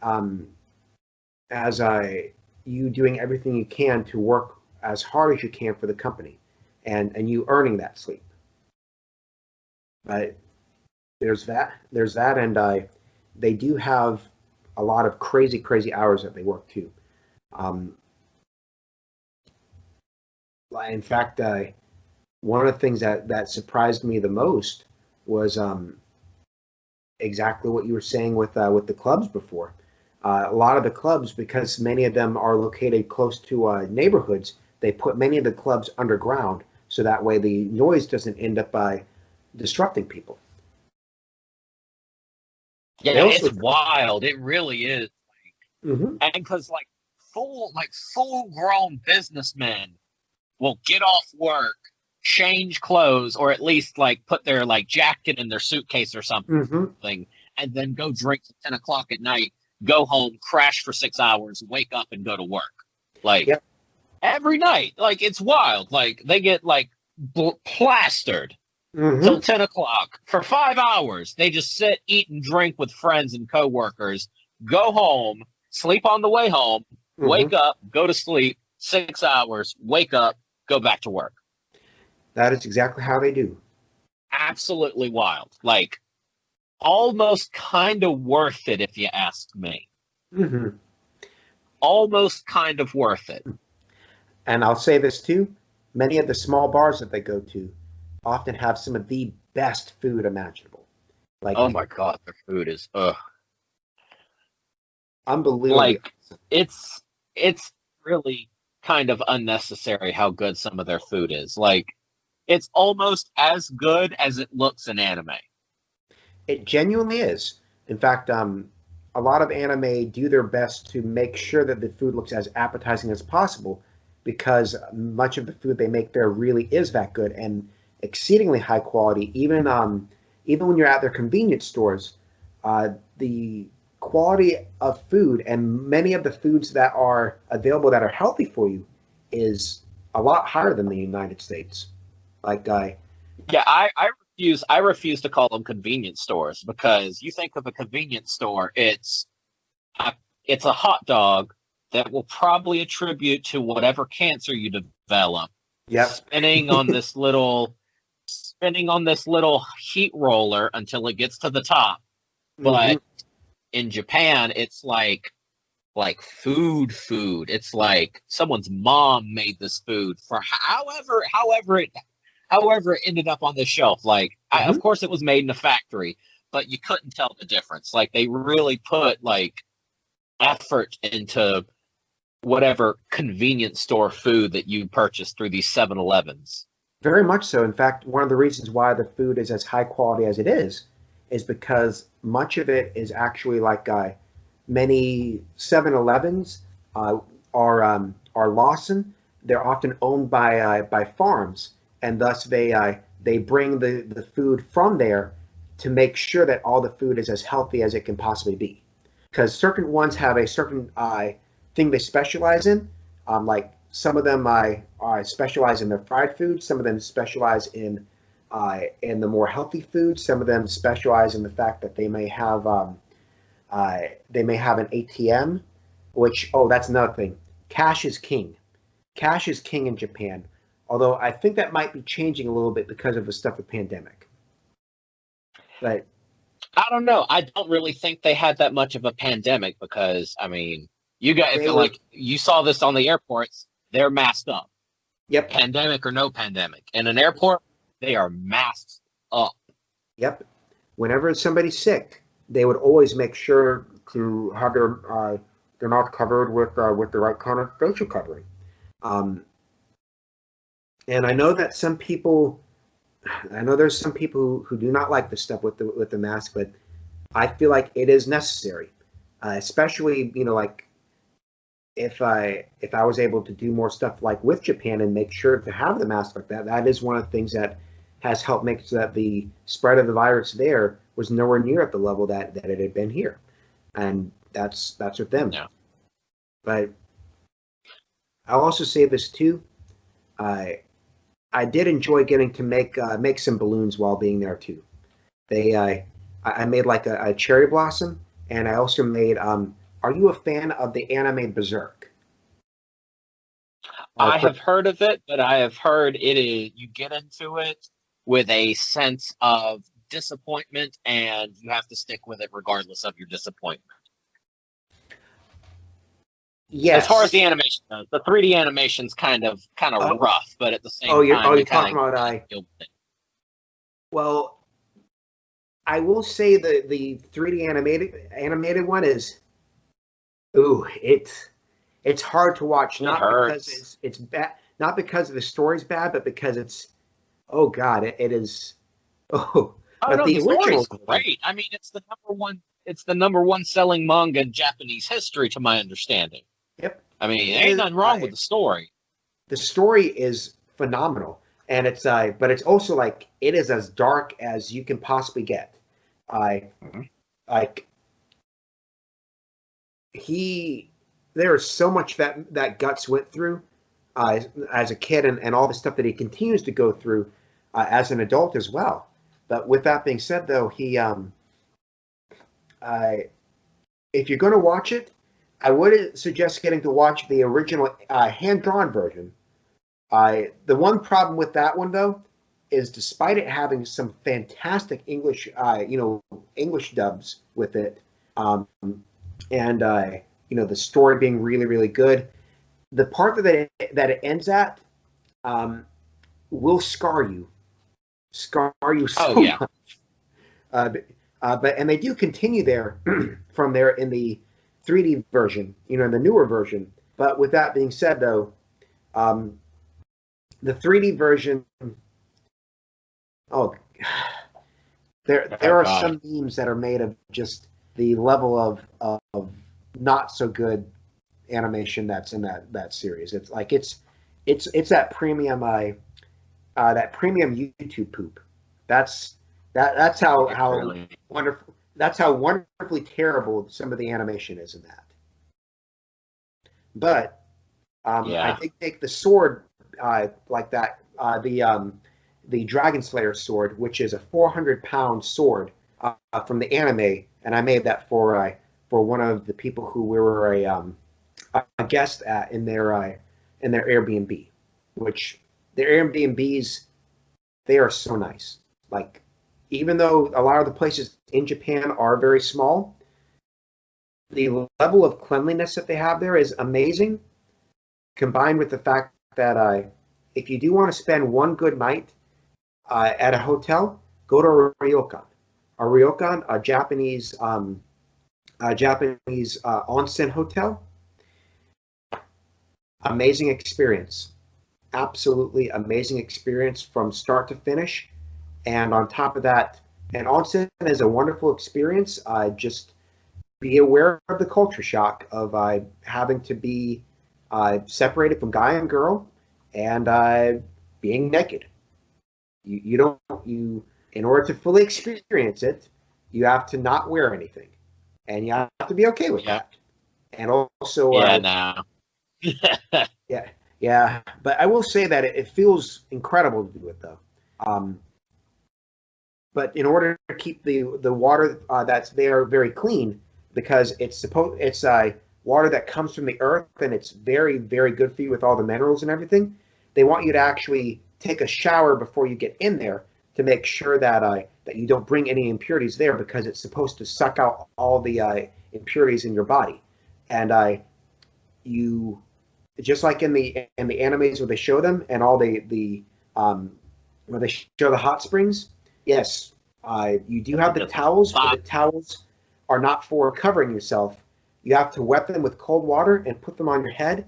you doing everything you can to work as hard as you can for the company, and you earning that sleep. But there's that, and they do have a lot of crazy hours that they work too. In fact, one of the things that surprised me the most was exactly what you were saying with the clubs before. A lot of the clubs, because many of them are located close to neighborhoods, they put many of the clubs underground, so that way the noise doesn't end up disrupting people. Yeah, it's wild. It really is. And because like full grown businessmen will get off work, change clothes, or at least like put their like jacket in their suitcase or something, and then go drink at 10 o'clock at night, go home, crash for 6 hours, wake up and go to work. Like every night. Like it's wild. Like they get like plastered till 10 o'clock for 5 hours. They just sit, eat, and drink with friends and coworkers, go home, sleep on the way home, wake up, go to sleep, 6 hours, wake up, go back to work. That is exactly how they do. Absolutely wild. Like almost kind of worth it, if you ask me. Almost kind of worth it. And I'll say this too, many of the small bars that they go to often have some of the best food imaginable. Like, oh my God, their food is unbelievable. Like it's really kind of unnecessary how good some of their food is. Like it's almost as good as it looks in anime. It genuinely is. In fact, a lot of anime do their best to make sure that the food looks as appetizing as possible, because much of the food they make there really is that good and exceedingly high quality. Even when you're at their convenience stores, the quality of food and many of the foods that are available that are healthy for you is a lot higher than the United States. Like I refuse to call them convenience stores, because you think of a convenience store, it's a hot dog that will probably attribute to whatever cancer you develop. Spinning on this little heat roller until it gets to the top. But in Japan, it's like food. It's like someone's mom made this food for however it ended up on the shelf. Like, of course it was made in a factory, but you couldn't tell the difference. Like they really put like effort into whatever convenience store food that you purchase through these 7-Elevens. Very much so. In fact, one of the reasons why the food is as high quality as it is because much of it is actually like many 7-Elevens are Lawson. They're often owned by farms, and thus they bring the food from there to make sure that all the food is as healthy as it can possibly be. Because certain ones have a certain thing they specialize in. Like some of them I specialize in their fried food. Some of them specialize in the more healthy foods. Some of them specialize in the fact that they may have an ATM, which that's another thing. Cash is king. Cash is king in Japan. Although I think that might be changing a little bit because of the stuff with pandemic. But I don't know. I don't really think they had that much of a pandemic because, I mean, you guys feel like you saw this on the airports. They're masked up. Yep. Pandemic or no pandemic. In an airport, they are masked up. Yep. Whenever somebody's sick, they would always make sure to have they're not covered with the right kind of facial covering. And I know that there's some people who do not like the stuff with the mask, but I feel like it is necessary, especially like if I was able to do more stuff like with Japan and make sure to have the mask like that. That is one of the things that has helped make so that the spread of the virus there was nowhere near at the level that it had been here, and that's with them. Yeah. But I'll also say this too. I did enjoy getting to make some balloons while being there too. I made like a cherry blossom, and I also made. Are you a fan of the anime Berserk? I have heard of it, but I have heard you get into it with a sense of disappointment, and you have to stick with it regardless of your disappointment. Yes. As far as the animation goes, the 3D animation's kind of rough, but at the same time, you're talking about Well, I will say the 3D animated one is, it's hard to watch. Not because it's bad, not because the story's bad, but because it is. Oh no, the story's great. I mean, it's the number one selling manga in Japanese history, to my understanding. Yep. I mean, there ain't nothing wrong with the story. The story is phenomenal, and it's but it's also like it is as dark as you can possibly get. There is so much that Guts went through as a kid, and all the stuff that he continues to go through as an adult as well. But with that being said, though, he if you're going to watch it, I would suggest getting to watch the original hand-drawn version. The one problem with that one, though, is despite it having some fantastic English dubs with it, and the story being really, really good, the part that it ends at will scar you so much. But they do continue there from there in the 3D version, in the newer version. But with that being said, though, the 3D version, there are some memes that are made of just the level of not so good animation that's in that series. It's like it's that premium YouTube poop. That's how really wonderful. That's how wonderfully terrible some of the animation is in that. But I did take the sword like that, the Dragon Slayer sword, which is a 400-pound sword from the anime, and I made that for one of the people who we were a guest at in their Airbnb, which their Airbnbs, they are so nice. Like, even though a lot of the places in Japan are very small, the level of cleanliness that they have there is amazing, combined with the fact that if you do want to spend one good night at a hotel, go to a ryokan. A ryokan, a Japanese onsen hotel. amazing experience. Absolutely amazing experience from start to finish. And on top of that, and onsen is a wonderful experience. Just be aware of the culture shock of having to be separated from guy and girl and being naked. You don't you in order to fully experience it, you have to not wear anything, and you have to be okay with Yeah. that. And also, Yeah. No. yeah, yeah. But I will say that it feels incredible to do it though. Um, but in order to keep the water that's there very clean, because it's water that comes from the earth and it's very very good for you with all the minerals and everything. They want you to actually take a shower before you get in there to make sure that you don't bring any impurities there because it's supposed to suck out all the impurities in your body, and you just like in the animes where they show them and all the where they show the hot springs. Yes, you do have the towels, but the towels are not for covering yourself. You have to wet them with cold water and put them on your head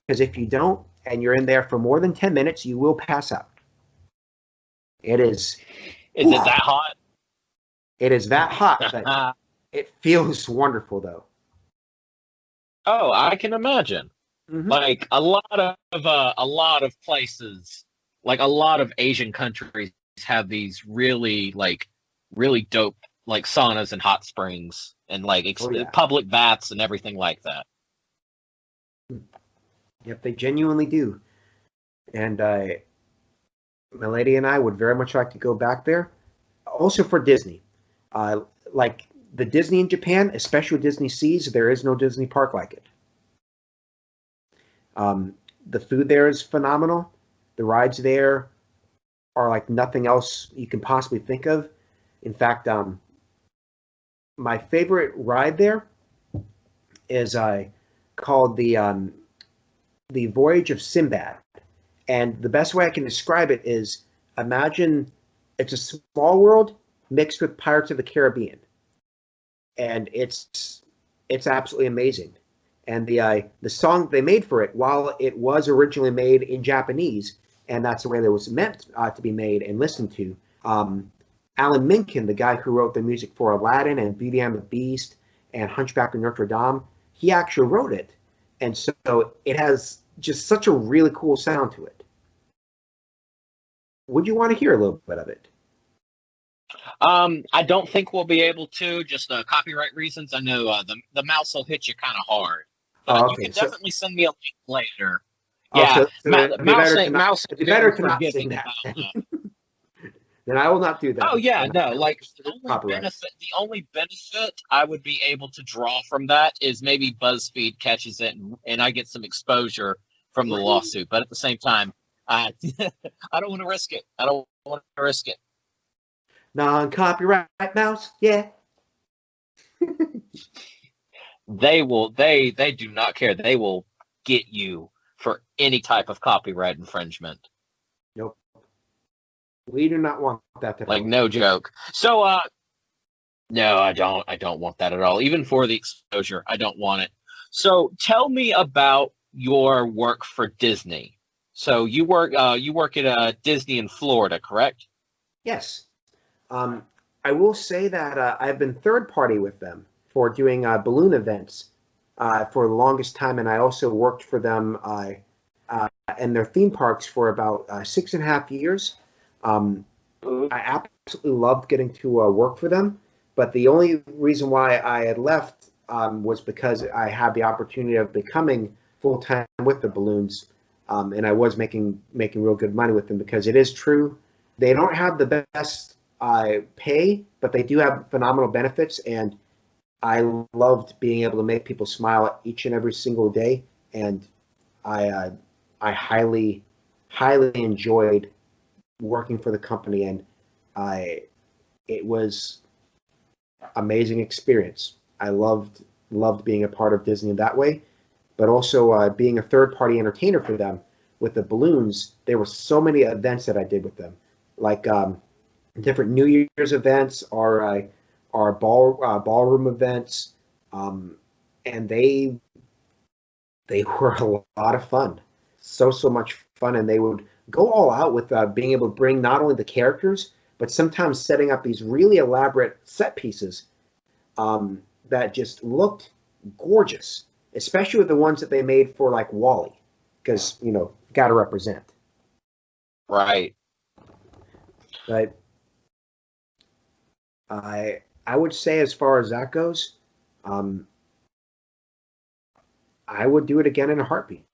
because if you don't and you're in there for more than 10 minutes, you will pass out. It is. Is it that hot? It is that hot, but it feels wonderful though. Oh, I can imagine. Mm-hmm. Like a lot of places, like a lot of Asian countries have these really dope like saunas and hot springs and like Oh yeah. public baths and everything like that. Yep, they genuinely do. And my lady and I would very much like to go back there. Also for Disney. Like the Disney in Japan, especially Disney Seas, there is no Disney park like it. The food there is phenomenal. The rides there are like nothing else you can possibly think of. In fact, my favorite ride there is called the Voyage of Sinbad. And the best way I can describe it is imagine it's a small world mixed with Pirates of the Caribbean, and it's absolutely amazing. And the song they made for it, while it was originally made in Japanese, and that's the way that it was meant to be made and listened to. Alan Menken, the guy who wrote the music for Aladdin and Beauty and the Beast and Hunchback of Notre Dame, he actually wrote it, and so it has just such a really cool sound to it. Would you want to hear a little bit of it? I don't think we'll be able to, just copyright reasons. I know the mouse will hit you kind of hard, but Oh, you okay. can definitely send me a link later. Oh, Yeah, so it'd be mouse better ain't to not, mouse it'd ain't be better very to not sing forgiving that. about. Then I will not do that. Oh yeah, Then no, I like copyright. the only benefit I would be able to draw from that is maybe BuzzFeed catches it and I get some exposure from the lawsuit. But at the same time, I I don't want to risk it. I don't want to risk it. Non-copyright mouse, yeah. They do not care. They will get you for any type of copyright infringement. Nope. We do not want that to Like happen. no joke. So no, I don't want that at all. Even for the exposure, I don't want it. So tell me about your work for Disney. So you work at Disney in Florida, correct? Yes. I will say that I've been third party with them for doing balloon events for the longest time, and I also worked for them in their theme parks for about 6.5 years. I absolutely loved getting to work for them, but the only reason why I had left was because I had the opportunity of becoming full time with the balloons, and I was making real good money with them because it is true they don't have the best pay, but they do have phenomenal benefits, and I loved being able to make people smile each and every single day, and I highly enjoyed working for the company, and it was amazing experience. I loved being a part of Disney in that way, but also being a third party entertainer for them with the balloons. There were so many events that I did with them, like different New Year's events, our ballroom events, and they were a lot of fun. So much fun. And they would go all out with being able to bring not only the characters, but sometimes setting up these really elaborate set pieces that just looked gorgeous, especially with the ones that they made for like Wally, because, got to represent. Right. But I would say, as far as that goes, I would do it again in a heartbeat.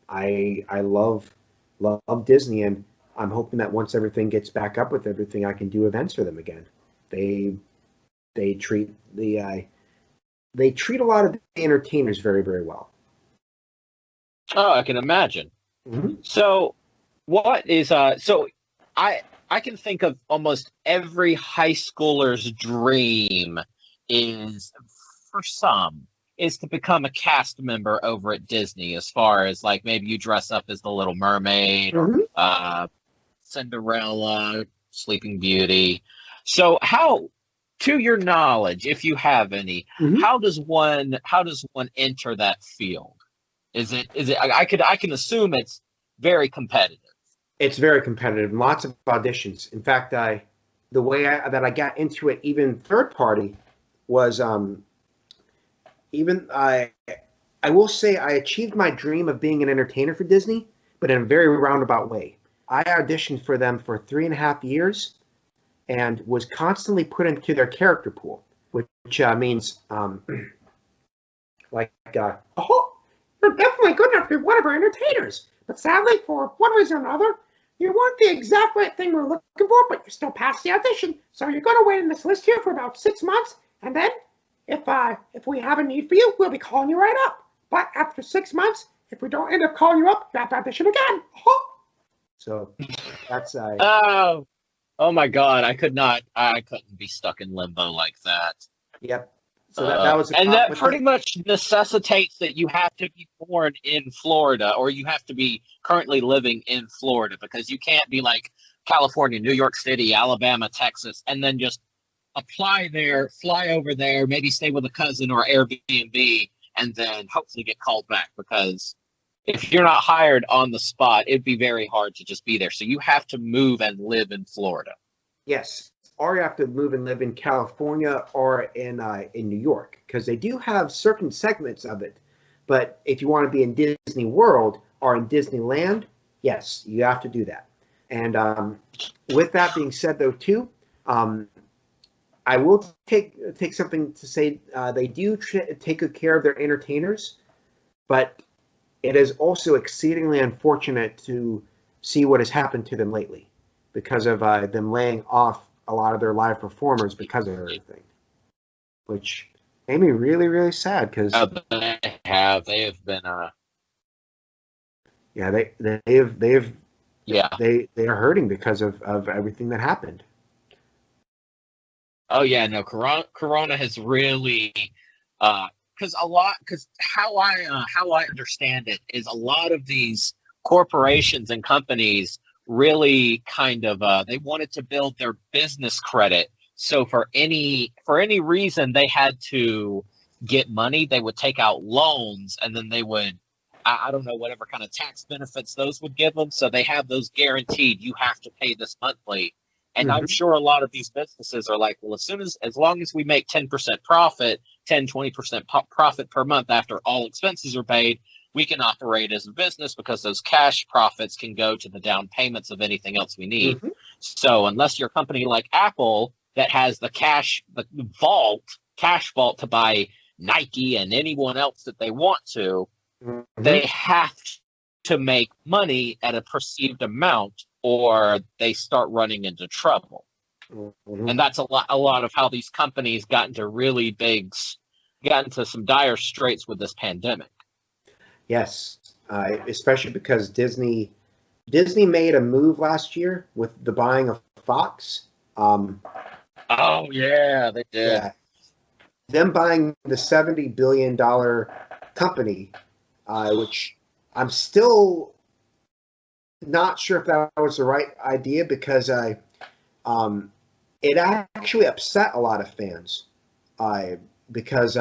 I love Disney, and I'm hoping that once everything gets back up with everything, I can do events for them again. They treat they treat a lot of the entertainers very, very well. Oh, I can imagine. Mm-hmm. So, what is so I can think of almost every high schooler's dream is, for some, is to become a cast member over at Disney, as far as like maybe you dress up as the Little Mermaid or Cinderella, Sleeping Beauty. So how, to your knowledge, if you have any, how does one enter that field? Is it I can assume it's very competitive. It's very competitive, lots of auditions. In fact, the way that I got into it, even third party, was even I will say I achieved my dream of being an entertainer for Disney, but in a very roundabout way. I auditioned for them for 3.5 years and was constantly put into their character pool, which means oh, you're definitely good enough to be one of our entertainers. But sadly, for one reason or another, you weren't the exact right thing we're looking for, but you still passed the audition. So you're going to wait in this list here for about 6 months, and then if we have a need for you, we'll be calling you right up. But after 6 months, if we don't end up calling you up, you have to audition again. So that's oh my God, I couldn't be stuck in limbo like that. Yep. So that was and that pretty much necessitates that you have to be born in Florida, or you have to be currently living in Florida, because you can't be like California, New York City, Alabama, Texas, and then just apply there, fly over there, maybe stay with a cousin or Airbnb, and then hopefully get called back. Because if you're not hired on the spot, it'd be very hard to just be there. So you have to move and live in Florida. Yes. Or you have to move and live in California or in New York, because they do have certain segments of it. But if you want to be in Disney World or in Disneyland, yes, you have to do that. And with that being said, though, too, I will take something to say. They do take good care of their entertainers, but it is also exceedingly unfortunate to see what has happened to them lately because of them laying off a lot of their live performers because of everything, which made me really, really sad. Because they have been they are hurting because of everything that happened. Oh yeah, no, Corona has really because how I understand it is, a lot of these corporations and companies really kind of they wanted to build their business credit. So for any reason they had to get money, they would take out loans, and then they would, I don't know, whatever kind of tax benefits those would give them. So they have those guaranteed, you have to pay this monthly. And I'm sure a lot of these businesses are like, well, as long as we make 10% profit, 20% profit per month after all expenses are paid, we can operate as a business, because those cash profits can go to the down payments of anything else we need. So unless you're a company like Apple that has the cash vault to buy Nike and anyone else that they want to, they have to make money at a perceived amount, or they start running into trouble. And that's a lot of how these companies got into some dire straits with this pandemic. Yes, especially because Disney made a move last year with the buying of Fox. Oh yeah, they did. Yeah. Them buying the $70 billion company, which I'm still not sure if that was the right idea, because it actually upset a lot of fans, because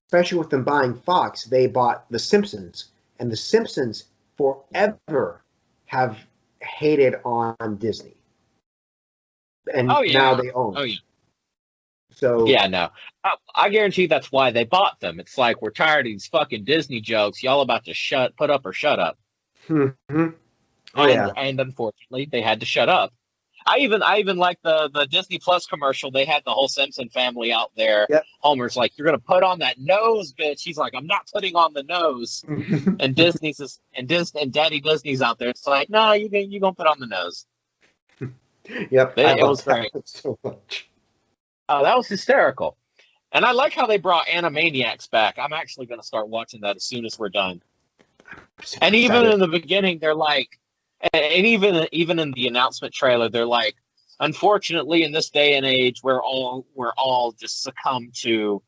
especially with them buying Fox, they bought The Simpsons, and The Simpsons forever have hated on Disney, and Oh now yeah. they own Oh it. yeah. So Yeah, no. I guarantee that's why they bought them. It's like we're tired of these fucking Disney jokes. Y'all about to put up or shut up. mhm. Oh And yeah, unfortunately they had to shut up. I even like the Disney Plus commercial. They had the whole Simpson family out there. yep. Homer's like, "You're gonna put on that nose, bitch." He's like, "I'm not putting on the nose." And and Daddy Disney's out there. It's like, no, you gonna put on the nose. Yep, I It love was that great. one so much. Oh, that was hysterical. And I like how they brought Animaniacs back. I'm actually gonna start watching that as soon as we're done. I'm super And even excited. in the beginning, they're like, and even in the announcement trailer, they're like, unfortunately, in this day and age, we're all just succumb to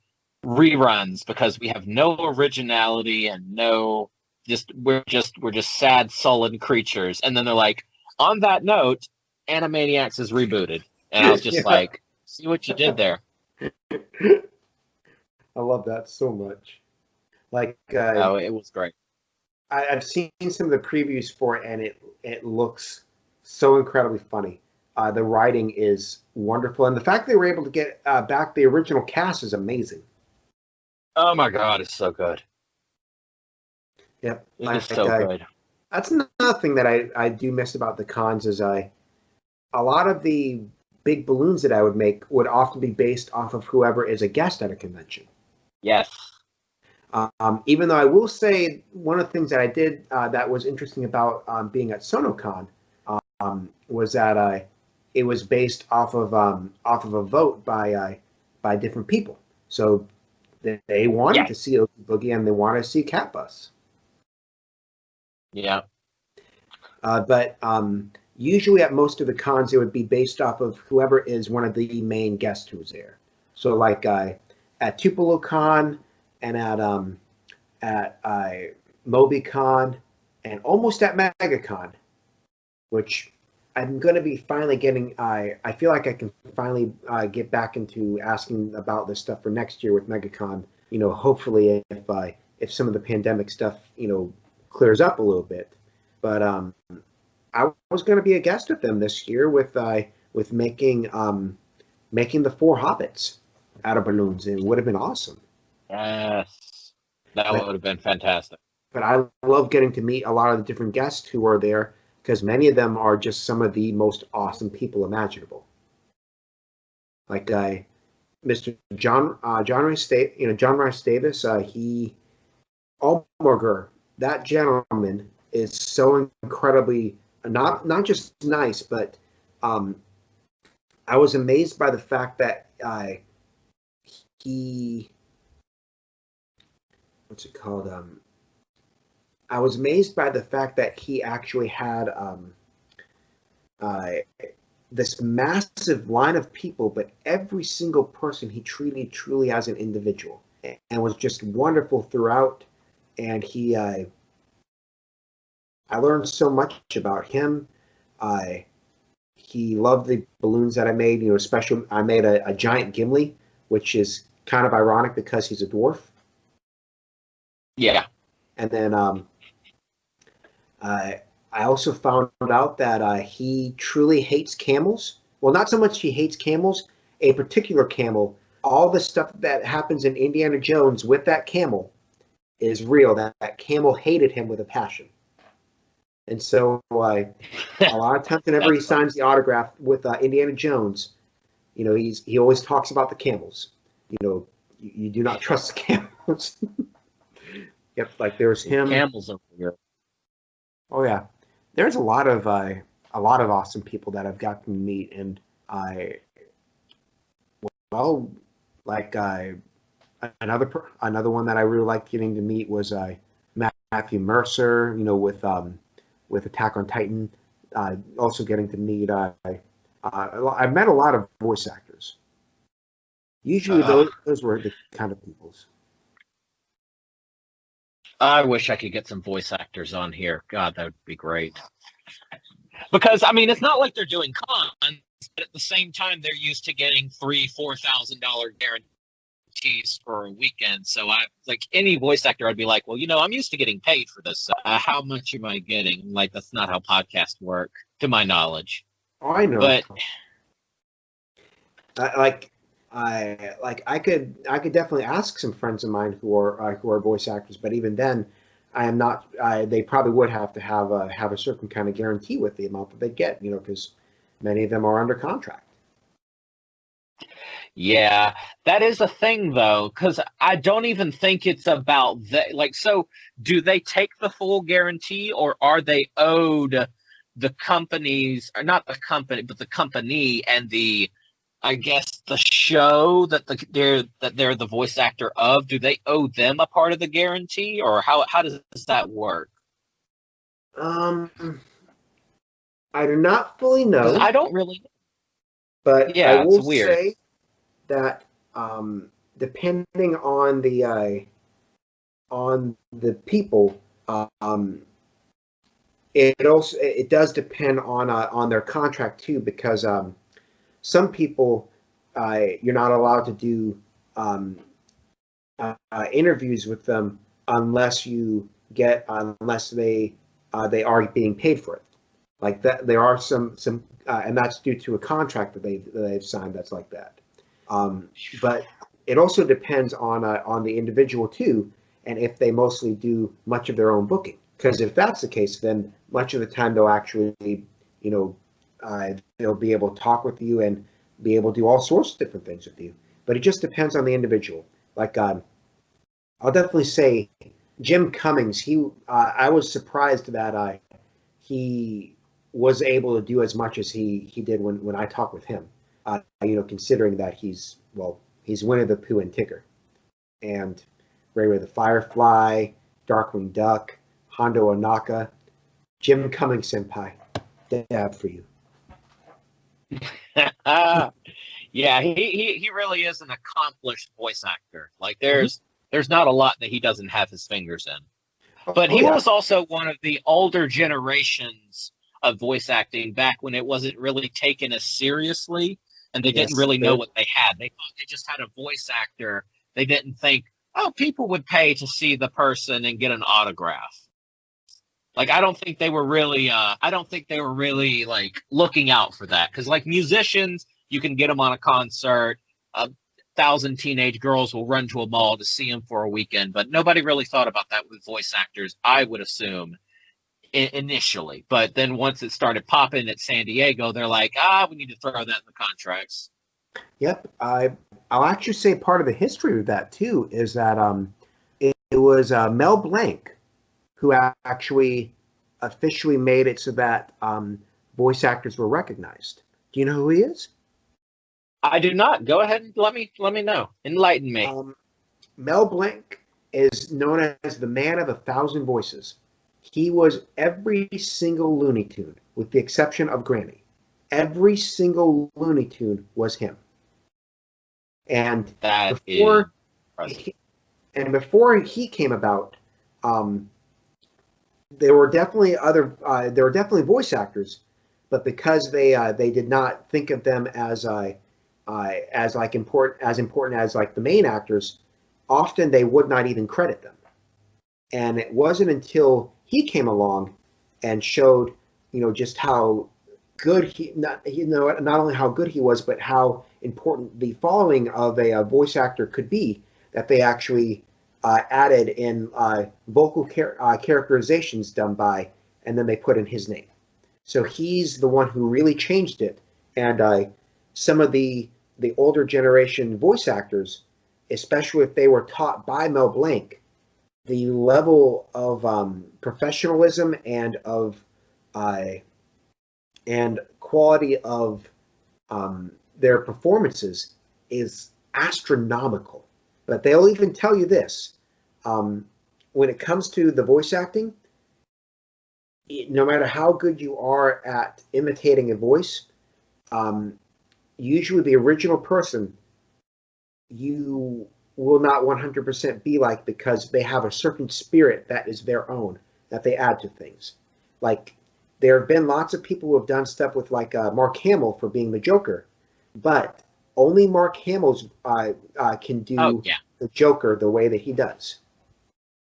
reruns because we have no originality and no we're just sad, sullen creatures. And then they're like, on that note, Animaniacs is rebooted, and I was just Yeah, like, see what you did there. I love that so much. Like Oh, it was great. I've seen some of the previews for it, and it looks so incredibly funny. The writing is wonderful, and the fact they were able to get back the original cast is amazing. Oh my God, it's so good. Yep, It is so good. that's another thing that I do miss about the cons is a lot of the big balloons that I would make would often be based off of whoever is a guest at a convention. Yes. Even though I will say one of the things that I did that was interesting about being at SonoCon was that it was based off of a vote by different people. So they wanted to Yes. see Oogie Boogie and they wanted to see Cat Bus. Yeah. But usually at most of the cons, it would be based off of whoever is one of the main guests who's there. So like at Tupelo Con and at MobyCon and almost at MegaCon, which I'm going to be finally getting. I feel like I can finally get back into asking about this stuff for next year with MegaCon. You know, hopefully if some of the pandemic stuff clears up a little bit. But I was going to be a guest with them this year with making the four hobbits out of balloons, and it would have been awesome. Yes. That But would have been fantastic. but I love getting to meet a lot of the different guests who are there because many of them are just some of the most awesome people imaginable. Like Mr. John Rice John Rice Davis, he Almorger, that gentleman is so incredibly not just nice, but um, I was amazed by the fact that he what's it called I was amazed by the fact that he actually had uh, this massive line of people, but every single person he treated truly as an individual, and was just wonderful throughout. And I learned so much about him. I He loved the balloons that I made. Especially I made a giant Gimli, which is kind of ironic because he's a dwarf. Yeah. And then I also found out that he truly hates camels. Well, not so much he hates camels, a particular camel. All the stuff that happens in Indiana Jones with that camel is real. That camel hated him with a passion. And so a lot of times whenever he That's funny. signs the autograph with Indiana Jones, he always talks about the camels. You do not trust the camels. Yep, like there's These him. camels over here. Oh yeah, there's a lot of awesome people that I've gotten to meet, and I well, like another one that I really liked getting to meet was Matthew Mercer. With Attack on Titan. Also getting to meet. I've met a lot of voice actors. Usually Uh, those were the kind of peoples. I wish I could get some voice actors on here. God, that would be great. Because I mean, it's not like they're doing cons, but at the same time, they're used to getting $3,000-$4,000 guaranteed guarantees for a weekend. So I like any voice actor, I'd be like, well, I'm used to getting paid for this. How much am I getting? Like, that's not how podcasts work, to my knowledge. Oh, I know. But I could definitely ask some friends of mine who are voice actors, but even then, I am not. They probably would have to have a certain kind of guarantee with the amount that they get, because many of them are under contract. yeah, that is a thing though, because I don't even think it's about that. Like, so do they take the full guarantee, or are they owed the companies, or not the company, but the company and I guess the show that they're the voice actor of? Do they owe them a part of the guarantee, or how does that work? Um, I do not fully Because know, I don't really. but I Yeah, it's will weird. say that depending on the people, it does depend on their contract too, because some people you're not allowed to do um, interviews with them unless they are being paid for it. Like that, there are some and that's due to a contract that they've signed that's like that. But it also depends on the individual too, and if they mostly do much of their own booking. Because if that's the case, then much of the time they'll actually, they'll be able to talk with you and be able to do all sorts of different things with you. But it just depends on the individual. Like I'll definitely say Jim Cummings. I was surprised that he was able to do as much as he did when I talked with him. Considering that he's Winnie the Pooh and Tigger, and Ray Ray the Firefly, Darkwing Duck, Hondo Onaka, Jim Cummings Senpai, dab for you. Yeah, he really is an accomplished voice actor. Like there's not a lot that he doesn't have his fingers in. But he was also one of the older generations of voice acting back when it wasn't really taken as seriously, and they didn't really know what they had. They thought they just had a voice actor. They didn't think, oh, people would pay to see the person and get an autograph. Like I don't think they were really like looking out for that, because like musicians, you can get them on a concert. 1,000 teenage girls will run to a mall to see him for a weekend, but nobody really thought about that with voice actors, I would assume, initially. But then once it started popping at San Diego, they're like, we need to throw that in the contracts. Yep, I'll actually say part of the history of that too is that it was Mel Blanc who actually officially made it so that voice actors were recognized. Do you know who he is? I do not. Go ahead and let me know. Enlighten me. Mel Blanc is known as the man of 1,000 voices. He was every single Looney Tune, with the exception of Granny. Every single Looney Tune was him. And before he came about, there were definitely voice actors, but because they did not think of them as important as like the main actors, often they would not even credit them. And it wasn't until he came along and showed, just how good not only how good he was, but how important the following of a voice actor could be, that they actually added in vocal characterizations done by, and then they put in his name. So he's the one who really changed it. And some of the older generation voice actors, especially if they were taught by Mel Blanc, the level of professionalism and quality of their performances is astronomical. But they'll even tell you this: when it comes to the voice acting, no matter how good you are at imitating a voice, usually the original person you will not 100% be like, because they have a certain spirit that is their own, that they add to things. Like, there have been lots of people who have done stuff with like Mark Hamill for being the Joker, but only Mark Hamill's can Oh do yeah. the Joker the way that he does.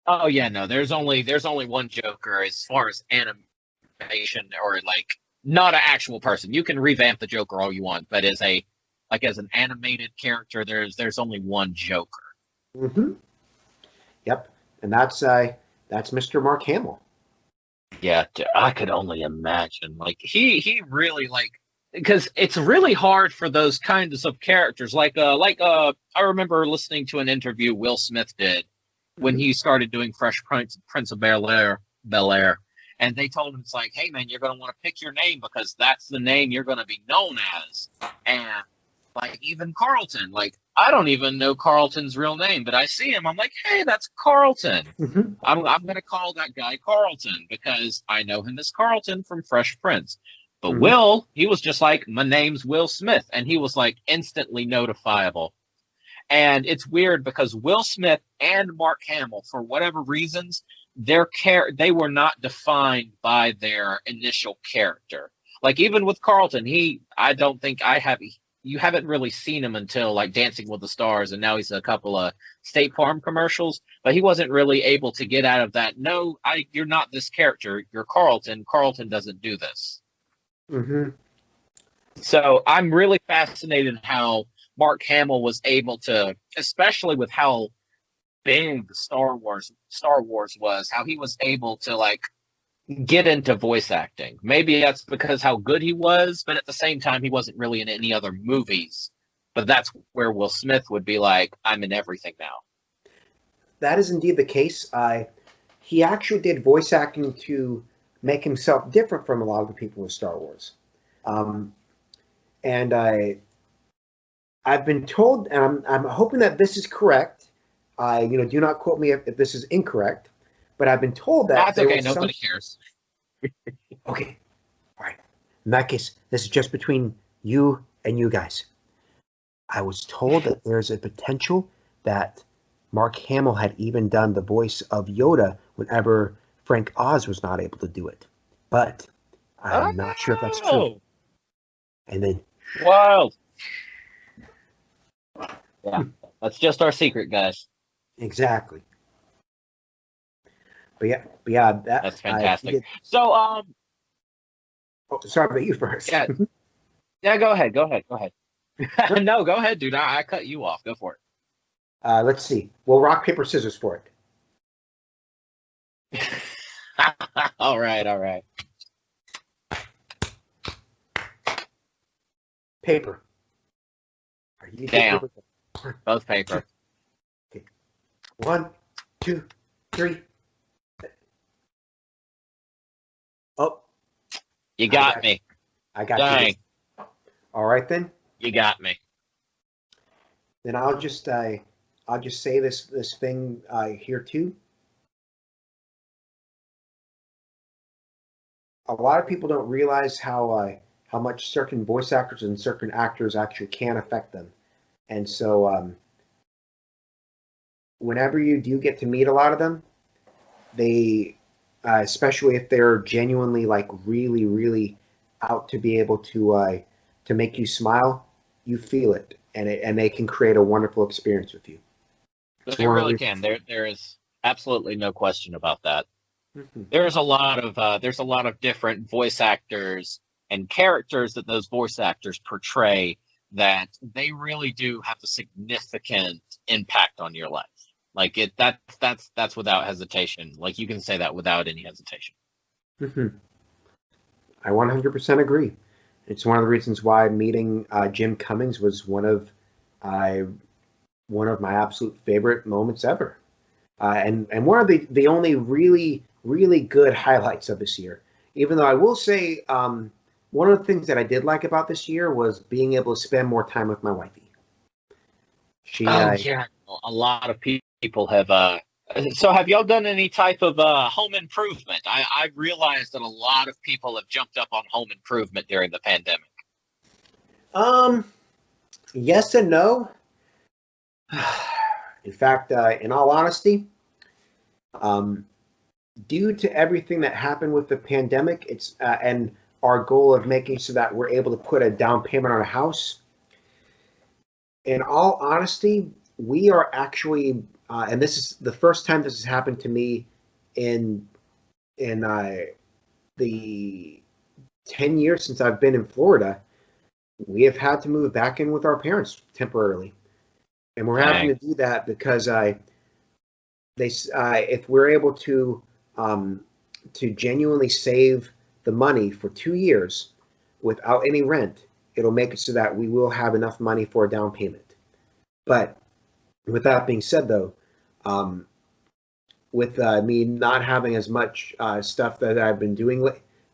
Oh yeah. No, there's only one Joker as far as animation or like not an actual person. You can revamp the Joker all you want, but as an animated character, there's only one Joker. Mm-hmm. Yep, and that's Mr. Mark Hamill. Yeah, I could only imagine. Like he really like because it's really hard for those kinds of characters. I remember listening to an interview Will Smith did when Mm-hmm. he started doing Prince of Bel Air, and they told him it's like, hey man, you're gonna want to pick your name because that's the name you're gonna be known as. And like even Carlton, like I don't even know Carlton's real name, but I see him, I'm like, hey, that's Carlton. Mm-hmm. I'm gonna call that guy Carlton because I know him as Carlton from Fresh Prince. But Mm-hmm. Will, he was just like, my name's Will Smith, and he was like instantly notifiable. And it's weird because Will Smith and Mark Hamill, for whatever reasons, they were not defined by their initial character. Like even with Carlton, I don't think you haven't really seen him until like Dancing with the Stars, and now he's a couple of State Farm commercials. But he wasn't really able to get out of that. No, you're not this character. You're Carlton. Carlton doesn't do this. Mm-hmm. So I'm really fascinated how Mark Hamill was able to, especially with how big Star Wars was, how he was able to like get into voice acting. Maybe that's because how good he was, but at the same time he wasn't really in any other movies. But that's where Will Smith would be like, I'm in everything now. That is indeed the case. He actually did voice acting to make himself different from a lot of the people with Star Wars. Um, and I've been told, and I'm hoping that this is correct. Do not quote me if this is incorrect, but I've been told that That's there okay, was some. nobody cares. Okay, all right. In that case, this is just between you and you guys. I was told that there's a potential that Mark Hamill had even done the voice of Yoda whenever Frank Oz was not able to do it. But I'm not sure if that's true. Oh, And then, wild. Yeah, that's just our secret, guys. exactly. But yeah, That's fantastic. did. So, Oh, sorry about you first. yeah, yeah, go ahead. No, go ahead, dude. I cut you off. Go for Let's see. Well, rock, paper, scissors for it. All right, all right. paper. Damn. Paper? Both paper. Okay. 1, 2, 3. Oh, You got me. I got Dang. you. All right then. You got me. Then I'll just say this thing here too. A lot of people don't realize how much certain voice actors and certain actors actually can affect them, and so whenever you do get to meet a lot of them, they especially if they're genuinely like really really out to be able to make you smile, you feel it, and they can create a wonderful experience with you. They really can. There is absolutely no question about that. Mm-hmm. There's a lot of different voice actors and characters that those voice actors portray that they really do have a significant impact on your life. Like that's without hesitation. Like you can say that without any hesitation. Mm-hmm. I 100% agree. It's one of the reasons why meeting Jim Cummings was one of my absolute favorite moments ever, and one of the only really really good highlights of this year. Even though I will say, one of the things that I did like about this year was being able to spend more time with my wifey. Yeah, a lot of people have. So, have y'all done any type of home improvement? I've realized that a lot of people have jumped up on home improvement during the pandemic. Yes and no. In fact, in all honesty, due to everything that happened with the pandemic, it's and our goal of making so that we're able to put a down payment on a house, in all honesty, we are actually, and this is the first time this has happened to me in the 10 years since I've been in Florida. We have had to move back in with our parents temporarily, and we're having Dang. to do that because if we're able to genuinely save the money for 2 years without any rent, it'll make it so that we will have enough money for a down payment. But with that being said, though, with me not having as much stuff that I've been doing,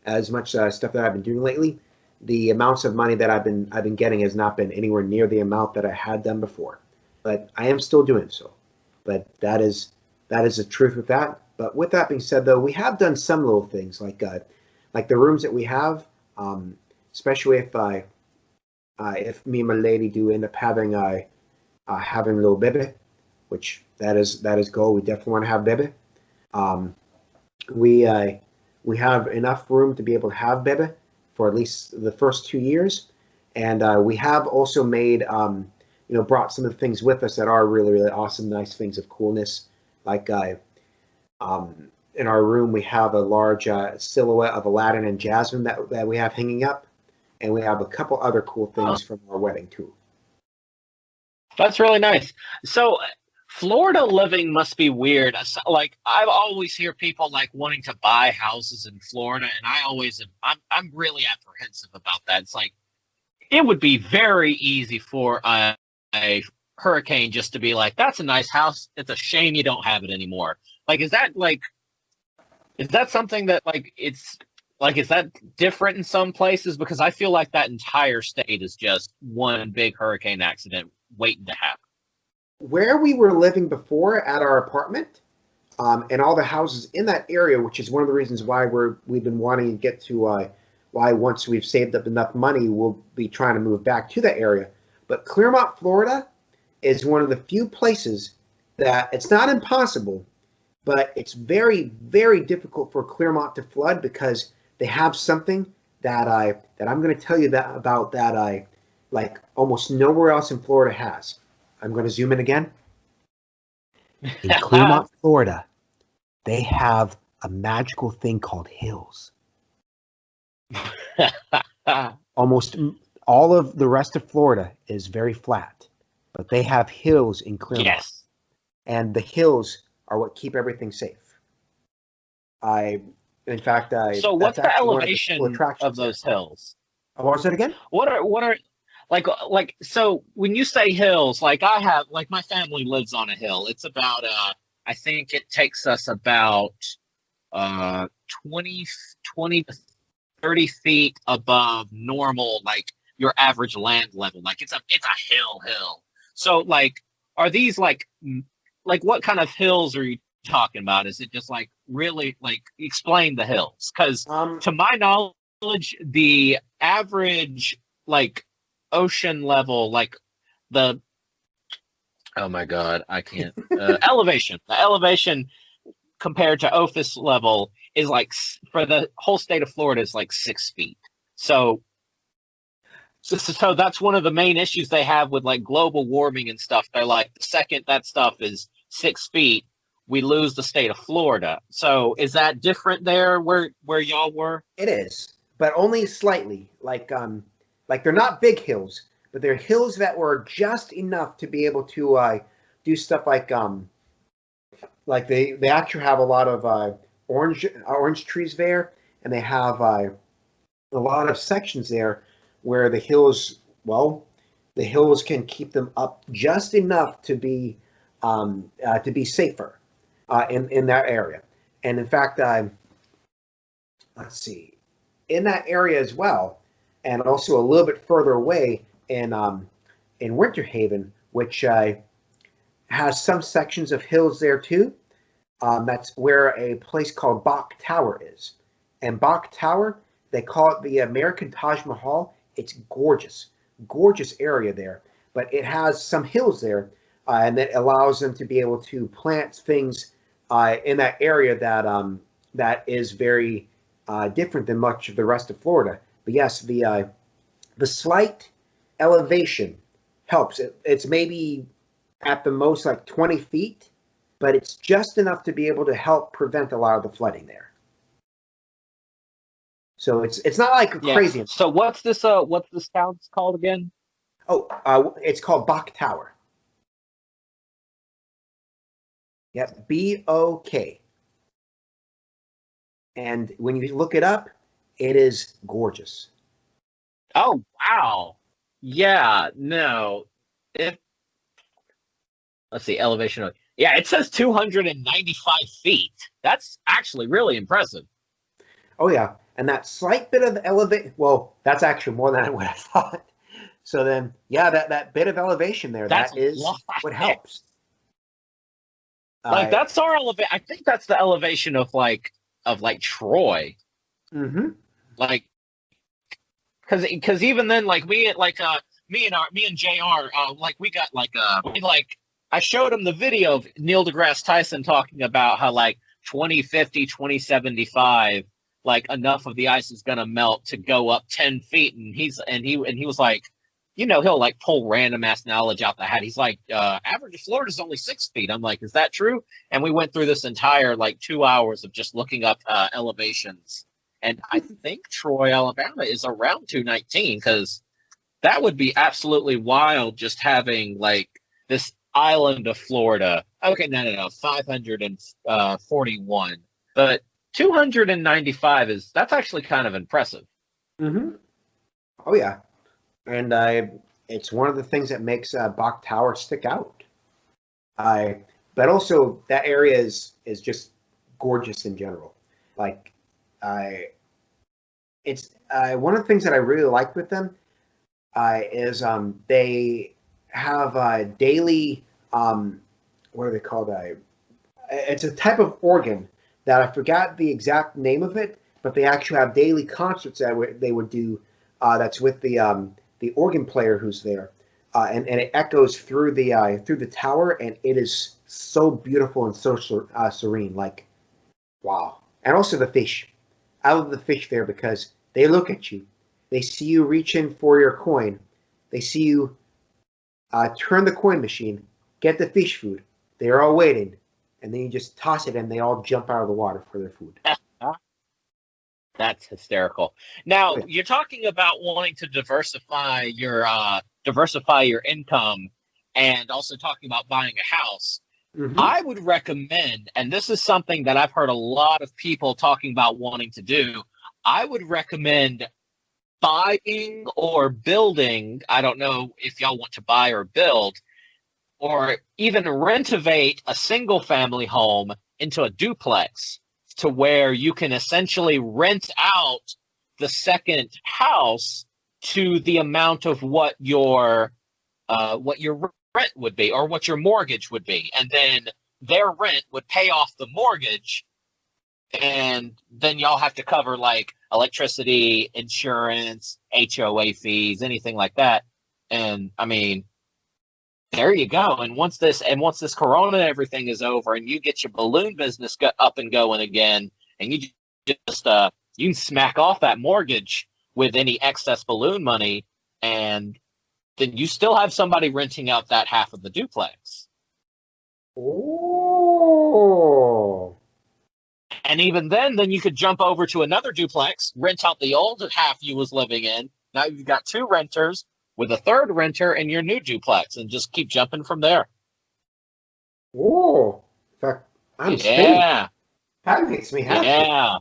stuff that I've been doing lately, the amounts of money that I've been getting has not been anywhere near the amount that I had done before. But I am still doing so. But that is the truth with that. But with that being said, though, we have done some little things like the rooms that we have, especially if me and my lady do end up having a little baby, which that is goal. We definitely want to have baby. We have enough room to be able to have baby for at least the first 2 years, and we have also made brought some of the things with us that are really, really awesome, nice things of coolness. Like in our room, we have a large silhouette of Aladdin and Jasmine that we have hanging up, and we have a couple other cool things from our wedding too. That's really nice. So Florida living must be weird. Like I always hear people like wanting to buy houses in Florida, and I'm really apprehensive about that. It's like it would be very easy for a hurricane just to be like, that's a nice house. It's a shame you don't have it anymore. Like, is that something that is that different in some places? Because I feel like that entire state is just one big hurricane accident waiting to happen. Where we were living before at our apartment, and all the houses in that area, which is one of the reasons why we've been wanting to get to why once we've saved up enough money, we'll be trying to move back to that area. But Clermont, Florida, is one of the few places that it's not impossible, but it's very, very difficult for Clermont to flood because they have something that I'm going to tell you about that I like almost nowhere else in Florida has. I'm going to zoom in again. In Clermont, Florida, they have a magical thing called hills. Almost all of the rest of Florida is very flat, but they have hills in Clermont. Yes. And the hills are what keep everything safe. So what's the elevation of those hills? What was it again? What are so when you say hills, like my family lives on a hill. It's about I think it takes us about 20 to 30 feet above normal, like your average land level. Like it's a hill. So like are these like what kind of hills are you talking about? Is it just like really like explain the hills? Because to my knowledge, the average like ocean level, like the oh my god, I can't elevation. The elevation compared to OFIS level is like for the whole state of Florida is like 6 feet. So that's one of the main issues they have with like global warming and stuff. They're like the second that stuff is 6 feet, we lose the state of Florida. So is that different there where y'all were? It is, but only slightly. Like they're not big hills, but they're hills that were just enough to be able to do stuff like they actually have a lot of orange trees there, and they have a lot of sections there where the hills can keep them up just enough to be safer in that area. And in fact, let's see, in that area as well, and also a little bit further away in Winter Haven, which has some sections of hills there too. That's where a place called Bok Tower is. And Bok Tower, they call it the American Taj Mahal. It's gorgeous area there. But it has some hills there, and that allows them to be able to plant things in that area that is very different than much of the rest of Florida. But yes, the slight elevation helps. It's maybe at the most like 20 feet, but it's just enough to be able to help prevent a lot of the flooding there. So it's not like Yeah. crazy. So what's this town called again? Oh, it's called Bok Tower. Yep, BOK. And when you look it up, it is gorgeous. Oh wow. Yeah, no. It let's see, elevation. Yeah, it says 295 feet. That's actually really impressive. Oh yeah, and that slight bit of elevation. Well, that's actually more than what I thought. So then, yeah, that bit of elevation there, That's that is what helps. Like that's our elevation. I think that's the elevation of Troy. Mm-hmm. Like, because even then, like me and JR, like we got I showed him the video of Neil deGrasse Tyson talking about how like 2050, 2075, like enough of the ice is gonna melt to go up 10 feet, and he was like, he'll like pull random ass knowledge out the hat. He's like, average of Florida is only 6 feet. I'm like, is that true? And we went through this entire like 2 hours of just looking up elevations. And I think Troy, Alabama is around 219, because that would be absolutely wild just having like this island of Florida. Okay, no, 541. But 295 that's actually kind of impressive. Mm-hmm. Oh yeah. And it's one of the things that makes Bok Tower stick out. But also that area is just gorgeous in general. Like, it's one of the things that I really like with them is they have daily what are they called? It's a type of organ that I forgot the exact name of it, but they actually have daily concerts that they would do. That's with the organ player who's there, and it echoes through the tower, and it is so beautiful and so serene. Like, wow! And also the fish. I love the fish there because they look at you, they see you reach in for your coin, they see you turn the coin machine, get the fish food. They're all waiting, and then you just toss it, and they all jump out of the water for their food. That's hysterical. Now, you're talking about wanting to diversify your income, and also talking about buying a house. Mm-hmm. I would recommend, and this is something that I've heard a lot of people talking about wanting to do, I would recommend buying or building. I don't know if y'all want to buy or build, or even renovate a single family home into a duplex, to where you can essentially rent out the second house to the amount of what your rent would be, or what your mortgage would be, and then their rent would pay off the mortgage, and then y'all have to cover like electricity, insurance, HOA fees, anything like that. And I mean, there you go. And once this Corona and everything is over, and you get your balloon business up and going again, and you just you can smack off that mortgage with any excess balloon money, and then you still have somebody renting out that half of the duplex. Oh. And even then you could jump over to another duplex, rent out the old half you was living in. Now you've got two renters with a third renter in your new duplex, and just keep jumping from there. Oh. In fact, I'm spinning. That makes me happy. Yeah.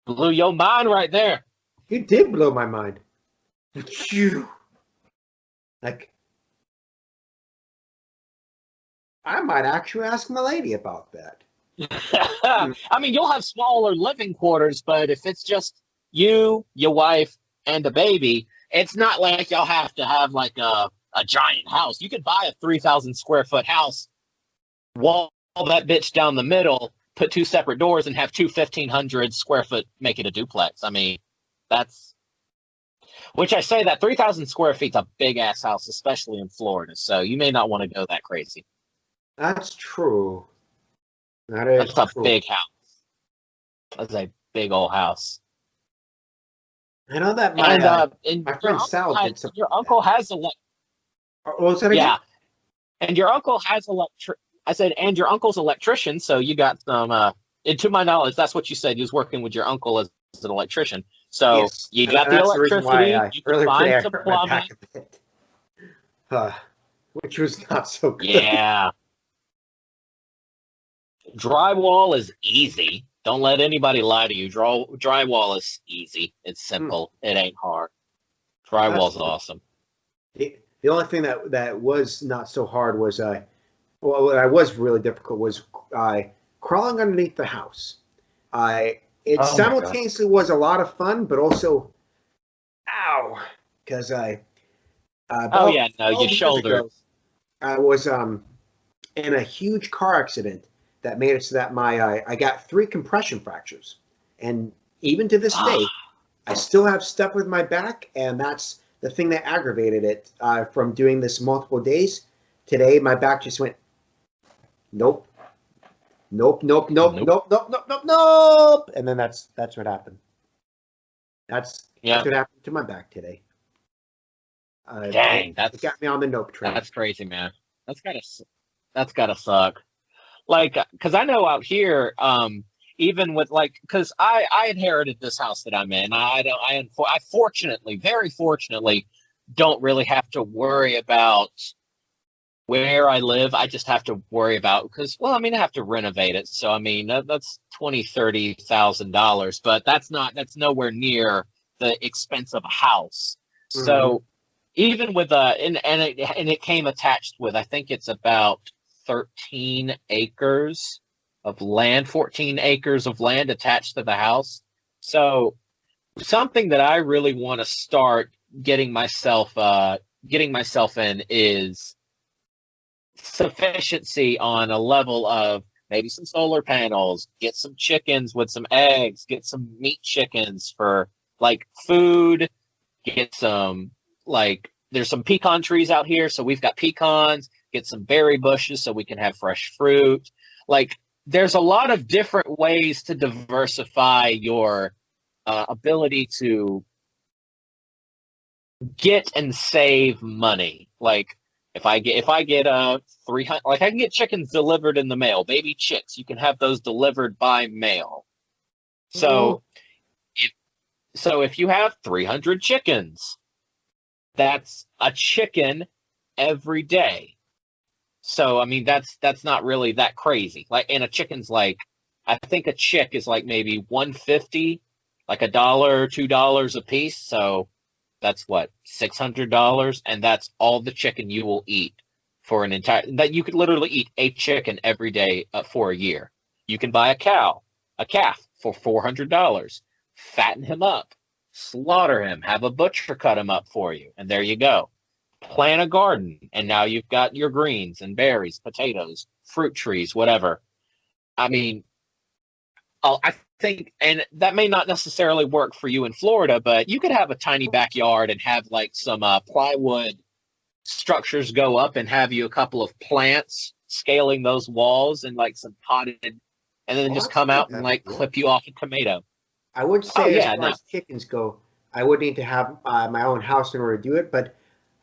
Blew your mind right there. You did blow my mind. Like, I might actually ask my lady about that. I mean, you'll have smaller living quarters, but if it's just you, your wife, and a baby, it's not like y'all have to have like a giant house. You could buy a 3,000 square foot house, wall that bitch down the middle, put two separate doors, and have two 1,500 square foot, make it a duplex. I mean, which I say that 3,000 square feet's a big ass house, especially in Florida. So you may not want to go that crazy. That's true. That's a big house. That's a big old house. I know that my friend Sal did something. Your uncle has What was that again? Yeah, and your uncle has electric. I said, and your uncle's electrician, so you got some. And to my knowledge, that's what you said. You was working with your uncle as an electrician, so Yes, you and got the that's the reason why electricity. You could earlier today find I some hurt my plumbing. back a bit, uh, which was not so good. Yeah, drywall is easy. Don't let anybody lie to you. Drywall is easy. It's Hmm. simple. It ain't hard. That's Drywall's awesome. the only thing that was not so hard was well, what I was really difficult was crawling underneath the house. It Oh my god. simultaneously was a lot of fun, but also ow, because Oh yeah, about no, your 12 years shoulder. ago I was in a huge car accident that made it so that I got 3 compression fractures, and even to this day, I still have stuff with my back, and that's the thing that aggravated it from doing this multiple days. Today, my back just went nope, nope, nope, nope, Nope. nope, nope, nope, nope, nope, and then that's what happened. That's Yeah. what happened to my back today. Dang, It got me on the nope train. that's crazy, man. That's gotta suck. Like, because I know out here, even with like, because I inherited this house that I'm in. I fortunately, very fortunately, don't really have to worry about where I live. I just have to worry about because, well, I mean, I have to renovate it. So I mean, that's $20,000, $30,000, but that's nowhere near the expense of a house. Mm-hmm. So even with and it came attached with, I think it's about 13 acres of land, 14 acres of land attached to the house. So something that I really want to start getting myself in is sufficiency on a level of maybe some solar panels, get some chickens with some eggs, get some meat chickens for like food, get some like there's some pecan trees out here, so we've got pecans, get some berry bushes so we can have fresh fruit. Like there's a lot of different ways to diversify your ability to get and save money. Like if I get 300, like I can get chickens delivered in the mail, baby chicks. You can have those delivered by mail. Oh, So if if you have 300 chickens, that's a chicken every day. So I mean that's not really that crazy. Like and a chicken's like I think a chick is like maybe 150, like $1, $2 a piece. So that's what, $600, and that's all the chicken you will eat for an entire. That you could literally eat a chicken every day for a year. You can buy a calf for $400, fatten him up, slaughter him, have a butcher cut him up for you, and there you go. Plant a garden, and now you've got your greens and berries, potatoes, fruit trees, whatever. I mean, I think, and that may not necessarily work for you in Florida, but you could have a tiny backyard and have like some plywood structures go up and have you a couple of plants scaling those walls and like some potted, and then just that's come not a out and bad like idea. clip you off a tomato. I would Oh say, as yeah, far no, as chickens go, I would need to have my own house in order to do it, but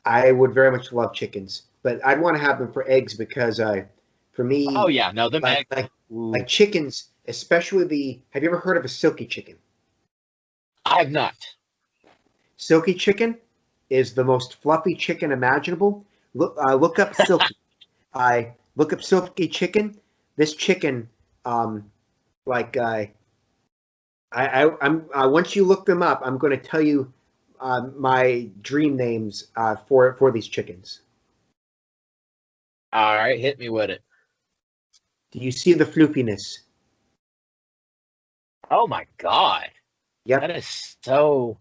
I would very much love chickens. But I'd want to have them for eggs because, for oh me, yeah, no, them like eggs. like Ooh, like chickens, especially have you ever heard of a silky chicken? I have not. Silky chicken is the most fluffy chicken imaginable. Look up silky. I look up silky chicken. This chicken, um, like I'm once you look them up, I'm going to tell you my dream names for these chickens. All right, hit me with it. Do you see the floofiness? Oh my god, that Yep, is so.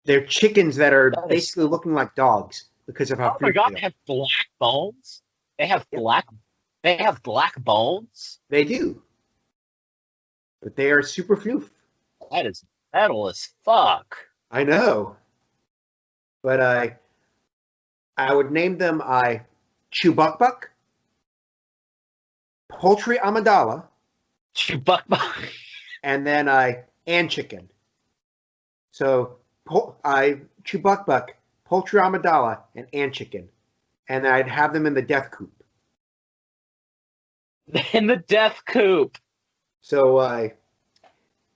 they're chickens that are That is. basically looking like dogs because of how Oh my floofy god, they they are. have black bones. They have Yep, black. They have black bones. they do, but they are super floof. That is metal as fuck. I know, but I would name them Chewbuckbuck, Poultry Amidala, Chewbacca. and then and chicken. So I Chewbuckbuck, Poultry Amidala, and chicken. and I'd have them in the death coop. In the death coop. So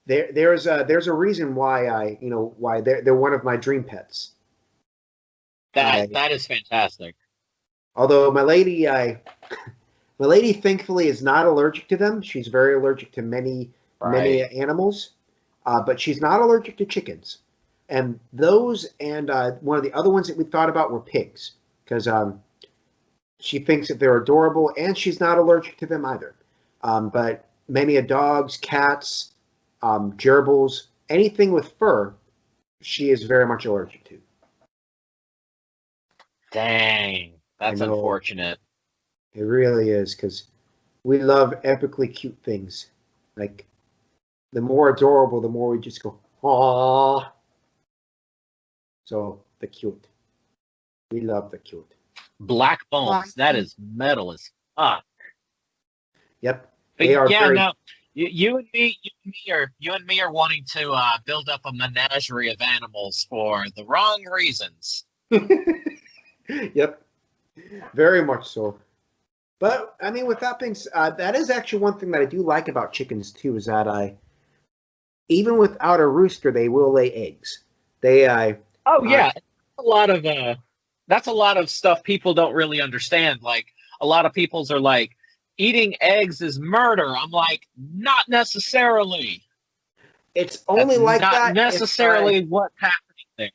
there's a reason why why they're one of my dream pets. That is fantastic. Although my lady thankfully is not allergic to them. She's very allergic to many animals, but she's not allergic to chickens. And those and one of the other ones that we thought about were pigs, because she thinks that they're adorable, and she's not allergic to them either. But many dogs, cats, gerbils, anything with fur, she is very much allergic to. Dang, that's unfortunate. It really is, because we love epically cute things. Like, the more adorable, the more we just go, aww. So, the cute. We love the cute. Black bones. That is metal as fuck. Yep. But they are no. You and me are wanting to build up a menagerie of animals for the wrong reasons. Yep. Very much so. But I mean, with that being said, that is actually one thing that I do like about chickens too, is that even without a rooster, they will lay eggs. That's a lot of stuff people don't really understand. Like, a lot of people's are like, eating eggs is murder. I'm like, not necessarily. It's only like that. Not necessarily what's happening there.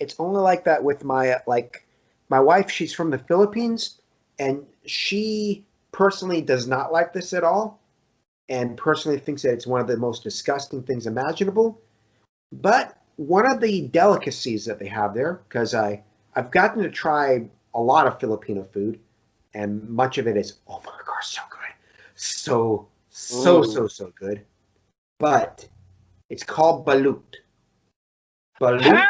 It's only like that with my wife. She's from the Philippines, and she personally does not like this at all, and personally thinks that it's one of the most disgusting things imaginable. But one of the delicacies that they have there, because I've gotten to try a lot of Filipino food, and much of it is, oh my gosh, so good. So good. But it's called balut. Hey!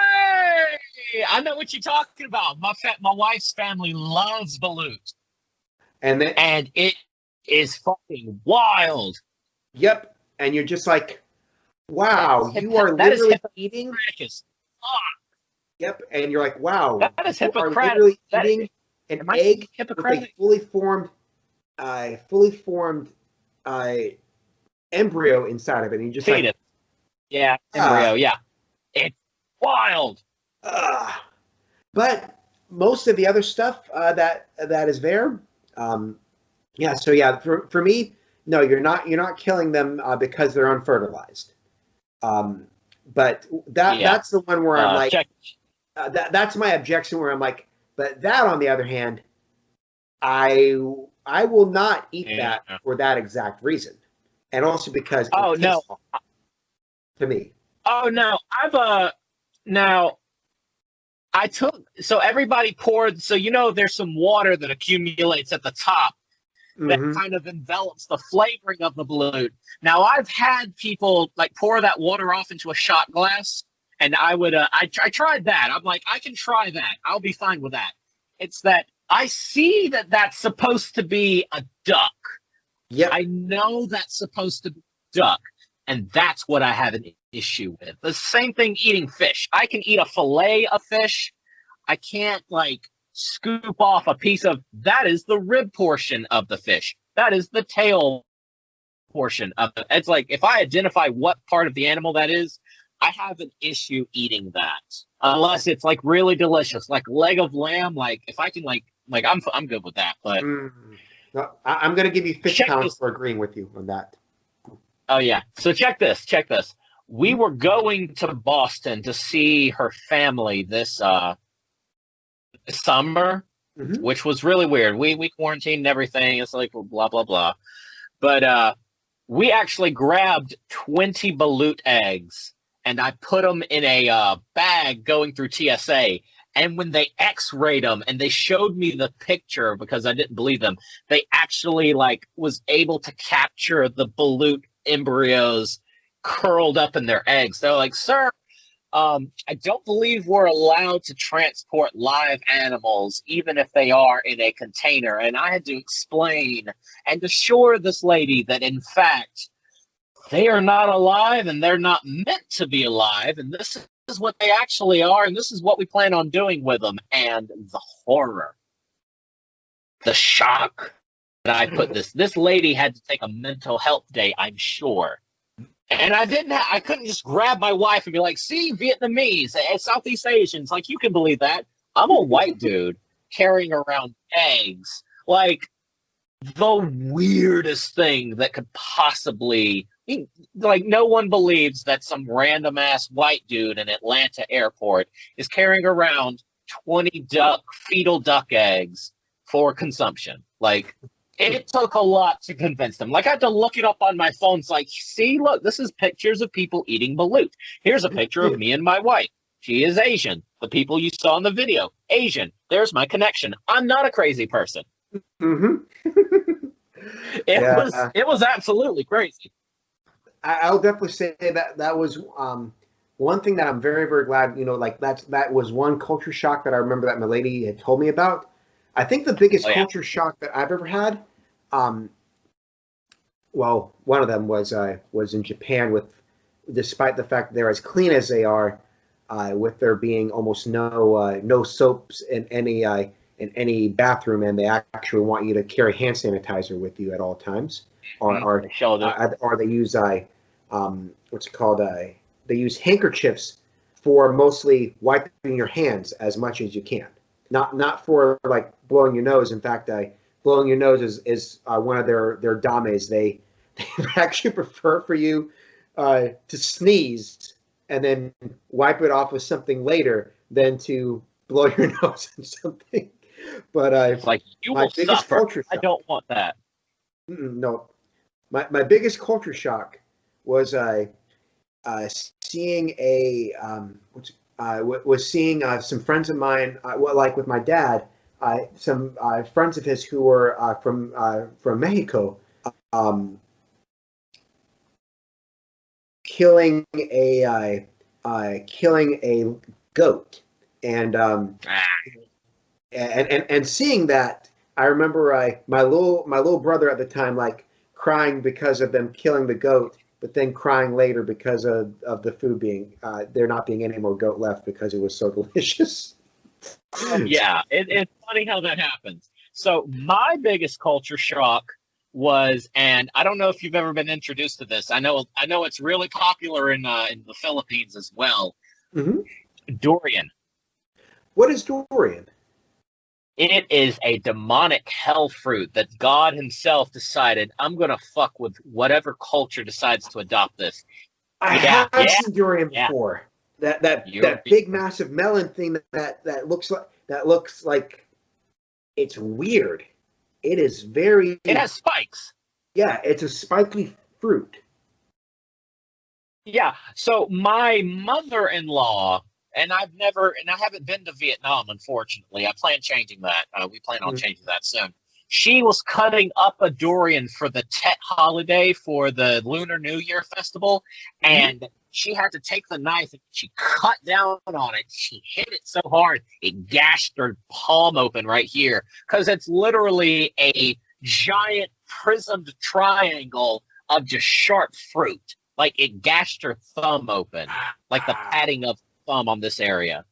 I know what you're talking about. My wife's family loves balut. And it is fucking wild. Yep. And you're just like, wow, you are literally eating. Yep. And you're like, wow, that is hypocritical. You are literally eating an egg with a fully formed embryo inside of it. And you just fetus. Embryo. Yeah, it's wild. But most of the other stuff that is there, So for me, no, you're not killing them because they're unfertilized. But that's the one where I'm like, that's my objection. Where I'm like, but that on the other hand, I will not eat that for that exact reason, and also because it tastes awful to me. Oh no, so everybody poured. So there's some water that accumulates at the top that kind of envelops the flavoring of the balut. Now I've had people like pour that water off into a shot glass, and I tried that. I'm like, I can try that. I'll be fine with that. It's that I see that that's supposed to be a duck. Yeah, I know that's supposed to be a duck, and that's what I have an issue with. The same thing eating fish. I can eat a fillet of fish. I can't scoop off a piece of that is the rib portion of the fish. That is the tail portion of it. It's like if I identify what part of the animal that is, I have an issue eating that. Unless it's really delicious, like leg of lamb. Like if I can I'm good with that. But I'm gonna give you fish pounds for agreeing with you on that. Oh yeah. So check this. We were going to Boston to see her family this summer, which was really weird. We quarantined and everything. It's like blah blah blah. But we actually grabbed 20 balut eggs and I put them in a bag going through TSA. And when they X-rayed them and they showed me the picture because I didn't believe them, they actually was able to capture the balut embryos curled up in their eggs. They're like, sir, I don't believe we're allowed to transport live animals, even if they are in a container. And I had to explain and assure this lady that, in fact, they are not alive and they're not meant to be alive. And this is what they actually are. And this is what we plan on doing with them. And the horror. the shock that I put this lady had to take a mental health day, I'm sure. And I couldn't just grab my wife and be like, see, Vietnamese, Southeast Asians, like, you can believe that. I'm a white dude carrying around eggs. Like, the weirdest thing that could possibly, like, no one believes that some random ass white dude in Atlanta airport is carrying around 20 fetal duck eggs for consumption. Like, it took a lot to convince them. Like, I had to look it up on my phone. It's like, see, look, this is pictures of people eating balut. Here's a picture of me and my wife. She is Asian. The people you saw in the video, Asian. There's my connection. I'm not a crazy person. Mm-hmm. It was absolutely crazy. I'll definitely say that was one thing that I'm very, very glad, like that was one culture shock that I remember that my lady had told me about. I think the biggest culture shock that I've ever had, well, one of them was in Japan, despite the fact they're as clean as they are, with there being almost no soaps in any bathroom, and they actually want you to carry hand sanitizer with you at all times, or they use what's it called? They use handkerchiefs for mostly wiping your hands as much as you can. Not for like blowing your nose. In fact, blowing your nose is one of their dames. They actually prefer for you to sneeze and then wipe it off with something later than to blow your nose on something. But it's like, you will suffer. I don't want that. No, my biggest culture shock was seeing some friends of mine, like with my dad, some friends of his who were from Mexico, killing a goat, and seeing that, I remember my little brother at the time, like, crying because of them killing the goat, but then crying later because of the food being there not being any more goat left because it was so delicious. Yeah, it's funny how that happens. So my biggest culture shock was, and I don't know if you've ever been introduced to this. I know it's really popular in the Philippines as well. Mm-hmm. Durian. What is durian? It is a demonic hell fruit that God himself decided, I'm going to fuck with whatever culture decides to adopt this. I have seen durian before. That big massive melon thing that looks like it's weird. It is very. It has spikes. Yeah, it's a spiky fruit. Yeah. So my mother-in-law, and I haven't been to Vietnam, unfortunately. I plan changing that. We plan on changing that soon. She was cutting up a durian for the Tet holiday for the Lunar New Year festival, and she had to take the knife and she cut down on it. She hit it so hard it gashed her palm open right here, because it's literally a giant prismed triangle of just sharp fruit. Like, it gashed her thumb open, like the padding of thumb on this area.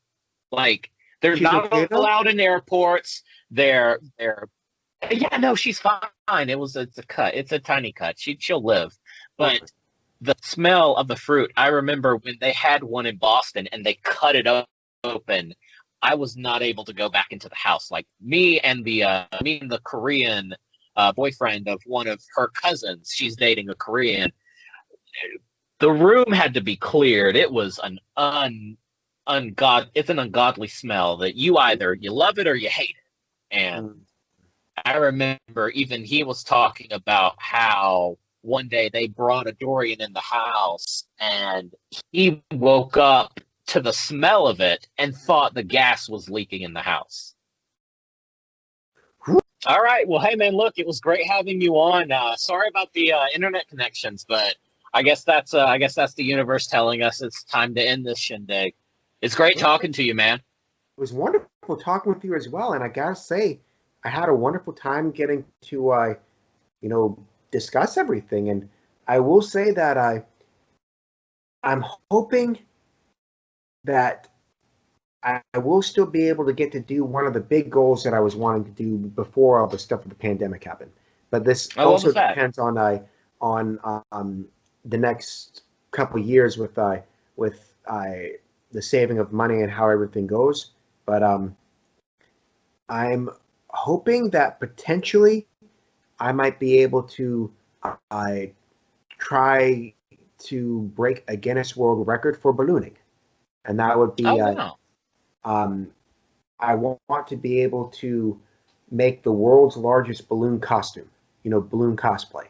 Like, they're not allowed in airports. Yeah, no, she's fine. It's a cut. It's a tiny cut. She'll live. But the smell of the fruit, I remember when they had one in Boston and they cut it open, I was not able to go back into the house. Like, me and the Korean boyfriend of one of her cousins, she's dating a Korean, the room had to be cleared. It was an ungodly smell that you love it or you hate it. And I remember even he was talking about how one day they brought a durian in the house and he woke up to the smell of it and thought the gas was leaking in the house. All right. Well, hey, man, look, it was great having you on. Sorry about the internet connections, but I guess that's the universe telling us it's time to end this shindig. It's great talking to you, man. It was wonderful talking with you as well, and I gotta say, I had a wonderful time getting to discuss everything. And I will say that I'm hoping that I will still be able to get to do one of the big goals that I was wanting to do before all the stuff with the pandemic happened. But this Oh, what also was that? depends on the next couple of years with the saving of money and how everything goes. But I'm hoping that potentially I might be able to try to break a Guinness World Record for ballooning, and that would Oh, be wow. I want to be able to make the world's largest balloon costume, balloon cosplay. Oh,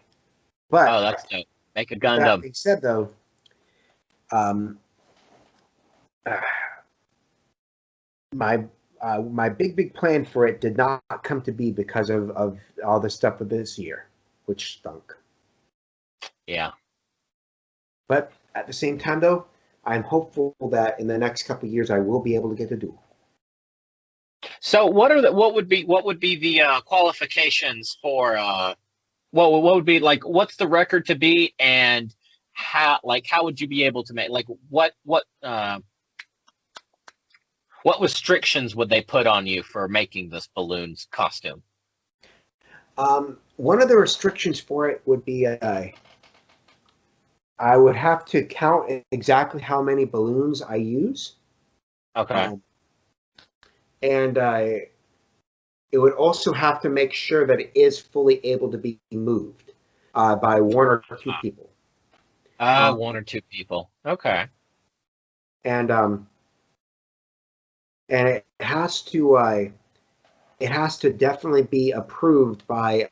But that's dope. Make a with that Gundam. being said, though, um, uh, my my big plan for it did not come to be because of all the stuff of this year, which stunk. Yeah. But at the same time, though, I'm hopeful that in the next couple of years I will be able to get to do. So what would be the qualifications for what would be like what's the record to be, and how would you be able to make, like, what restrictions would they put on you for making this balloons costume? One of the restrictions for it would be I would have to count exactly how many balloons I use, Okay. um, and it would also have to make sure that it is fully able to be moved by one or two people. One or two people. Okay. And and it has to definitely be approved by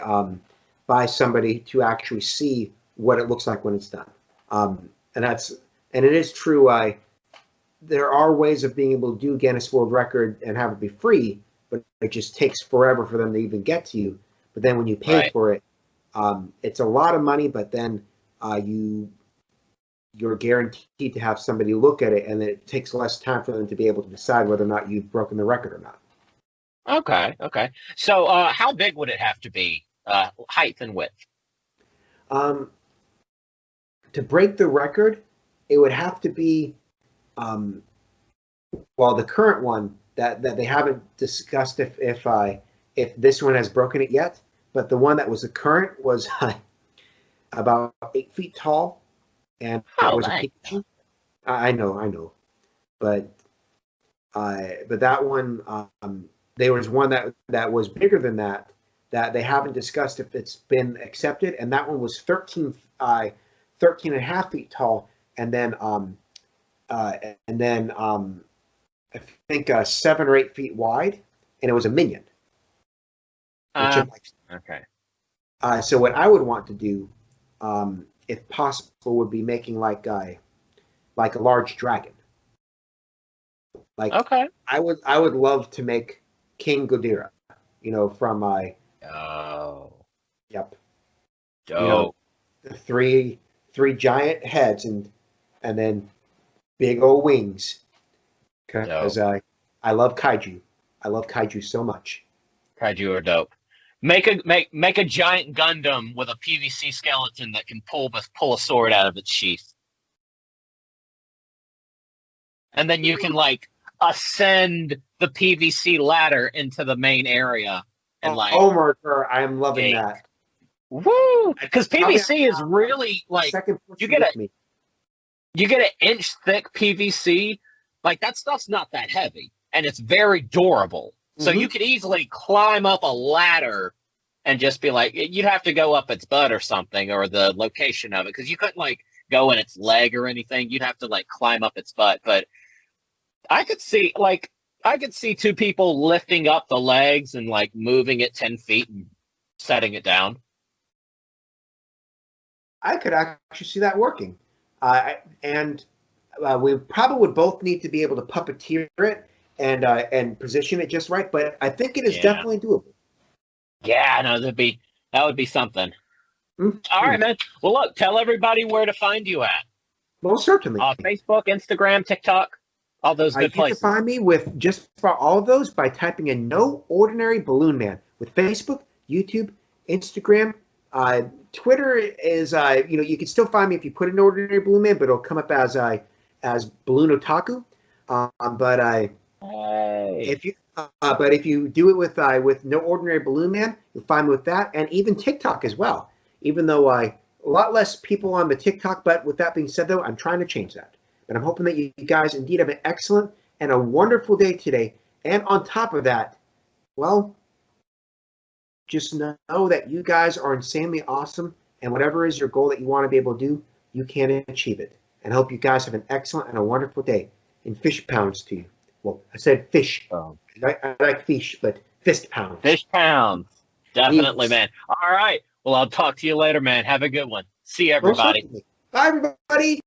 somebody to actually see what it looks like when it's done. And it is true. There are ways of being able to do Guinness World Record and have it be free, but it just takes forever for them to even get to you. But then when you pay Right. for it, it's a lot of money. But then you're guaranteed to have somebody look at it, and it takes less time for them to be able to decide whether or not you've broken the record or not. Okay. Okay. So how big would it have to be? Height and width. Um, to break the record, it would have to be well, the current one that they haven't discussed if this one has broken it yet, but the one that was the current was about 8 feet tall, and it Oh, was a dang. Pikachu. I know, but that one, there was one that was bigger than that they haven't discussed if it's been accepted, and that one was 13 and a half feet tall, and then uh, and then I think 7 or 8 feet wide, and it was a minion, which Uh, I'm like. okay. So what I would want to do, if possible, would be making like a large dragon. Like Okay. I would love to make King Ghidorah, from Oh, yep, you know, dope. the three giant heads and then big old wings. Because Dope. I love kaiju. I love kaiju so much. Kaiju are dope. Make a giant Gundam with a PVC skeleton that can pull a sword out of its sheath, and then you can like ascend the PVC ladder into the main area and like Oh, Marker, I am loving gate. that. Woo! Because Probably PVC is really like second you person get a with me. you get an inch thick PVC, like that stuff's not that heavy and it's very durable. So Mm-hmm. you could easily climb up a ladder and just be like, you'd have to go up its butt or something, or the location of it, because you couldn't like go in its leg or anything. You'd have to like climb up its butt. But I could see two people lifting up the legs and like moving it 10 feet and setting it down. I could actually see that working. And we probably would both need to be able to puppeteer it and position it just right. But I think it is Yeah. definitely doable. Yeah, no, that would be something. All Mm-hmm. right, man. Well, look, tell everybody where to find you at. Most certainly. Facebook, Instagram, TikTok, all those good You can places. find me with just for all of those by typing in "No Ordinary Balloon Man" with Facebook, YouTube, Instagram. Twitter is you can still find me if you put in "Ordinary Balloon Man," but it'll come up as Balloon Otaku. But Hey. But if you do it with No Ordinary Balloon Man, you'll find me with that, and even TikTok as well. Even though a lot less people on the TikTok, but with that being said, though, I'm trying to change that. But I'm hoping that you guys indeed have an excellent and a wonderful day today. And on top of that, well, just know that you guys are insanely awesome, and whatever is your goal that you want to be able to do, you can achieve it. And I hope you guys have an excellent and a wonderful day. And fish pounds to you. Well, I said fish. Oh. I like fish, but fist pounds. Fish pounds. Definitely, Yes. man. All right. Well, I'll talk to you later, man. Have a good one. See you, Most everybody. certainly. Bye, everybody.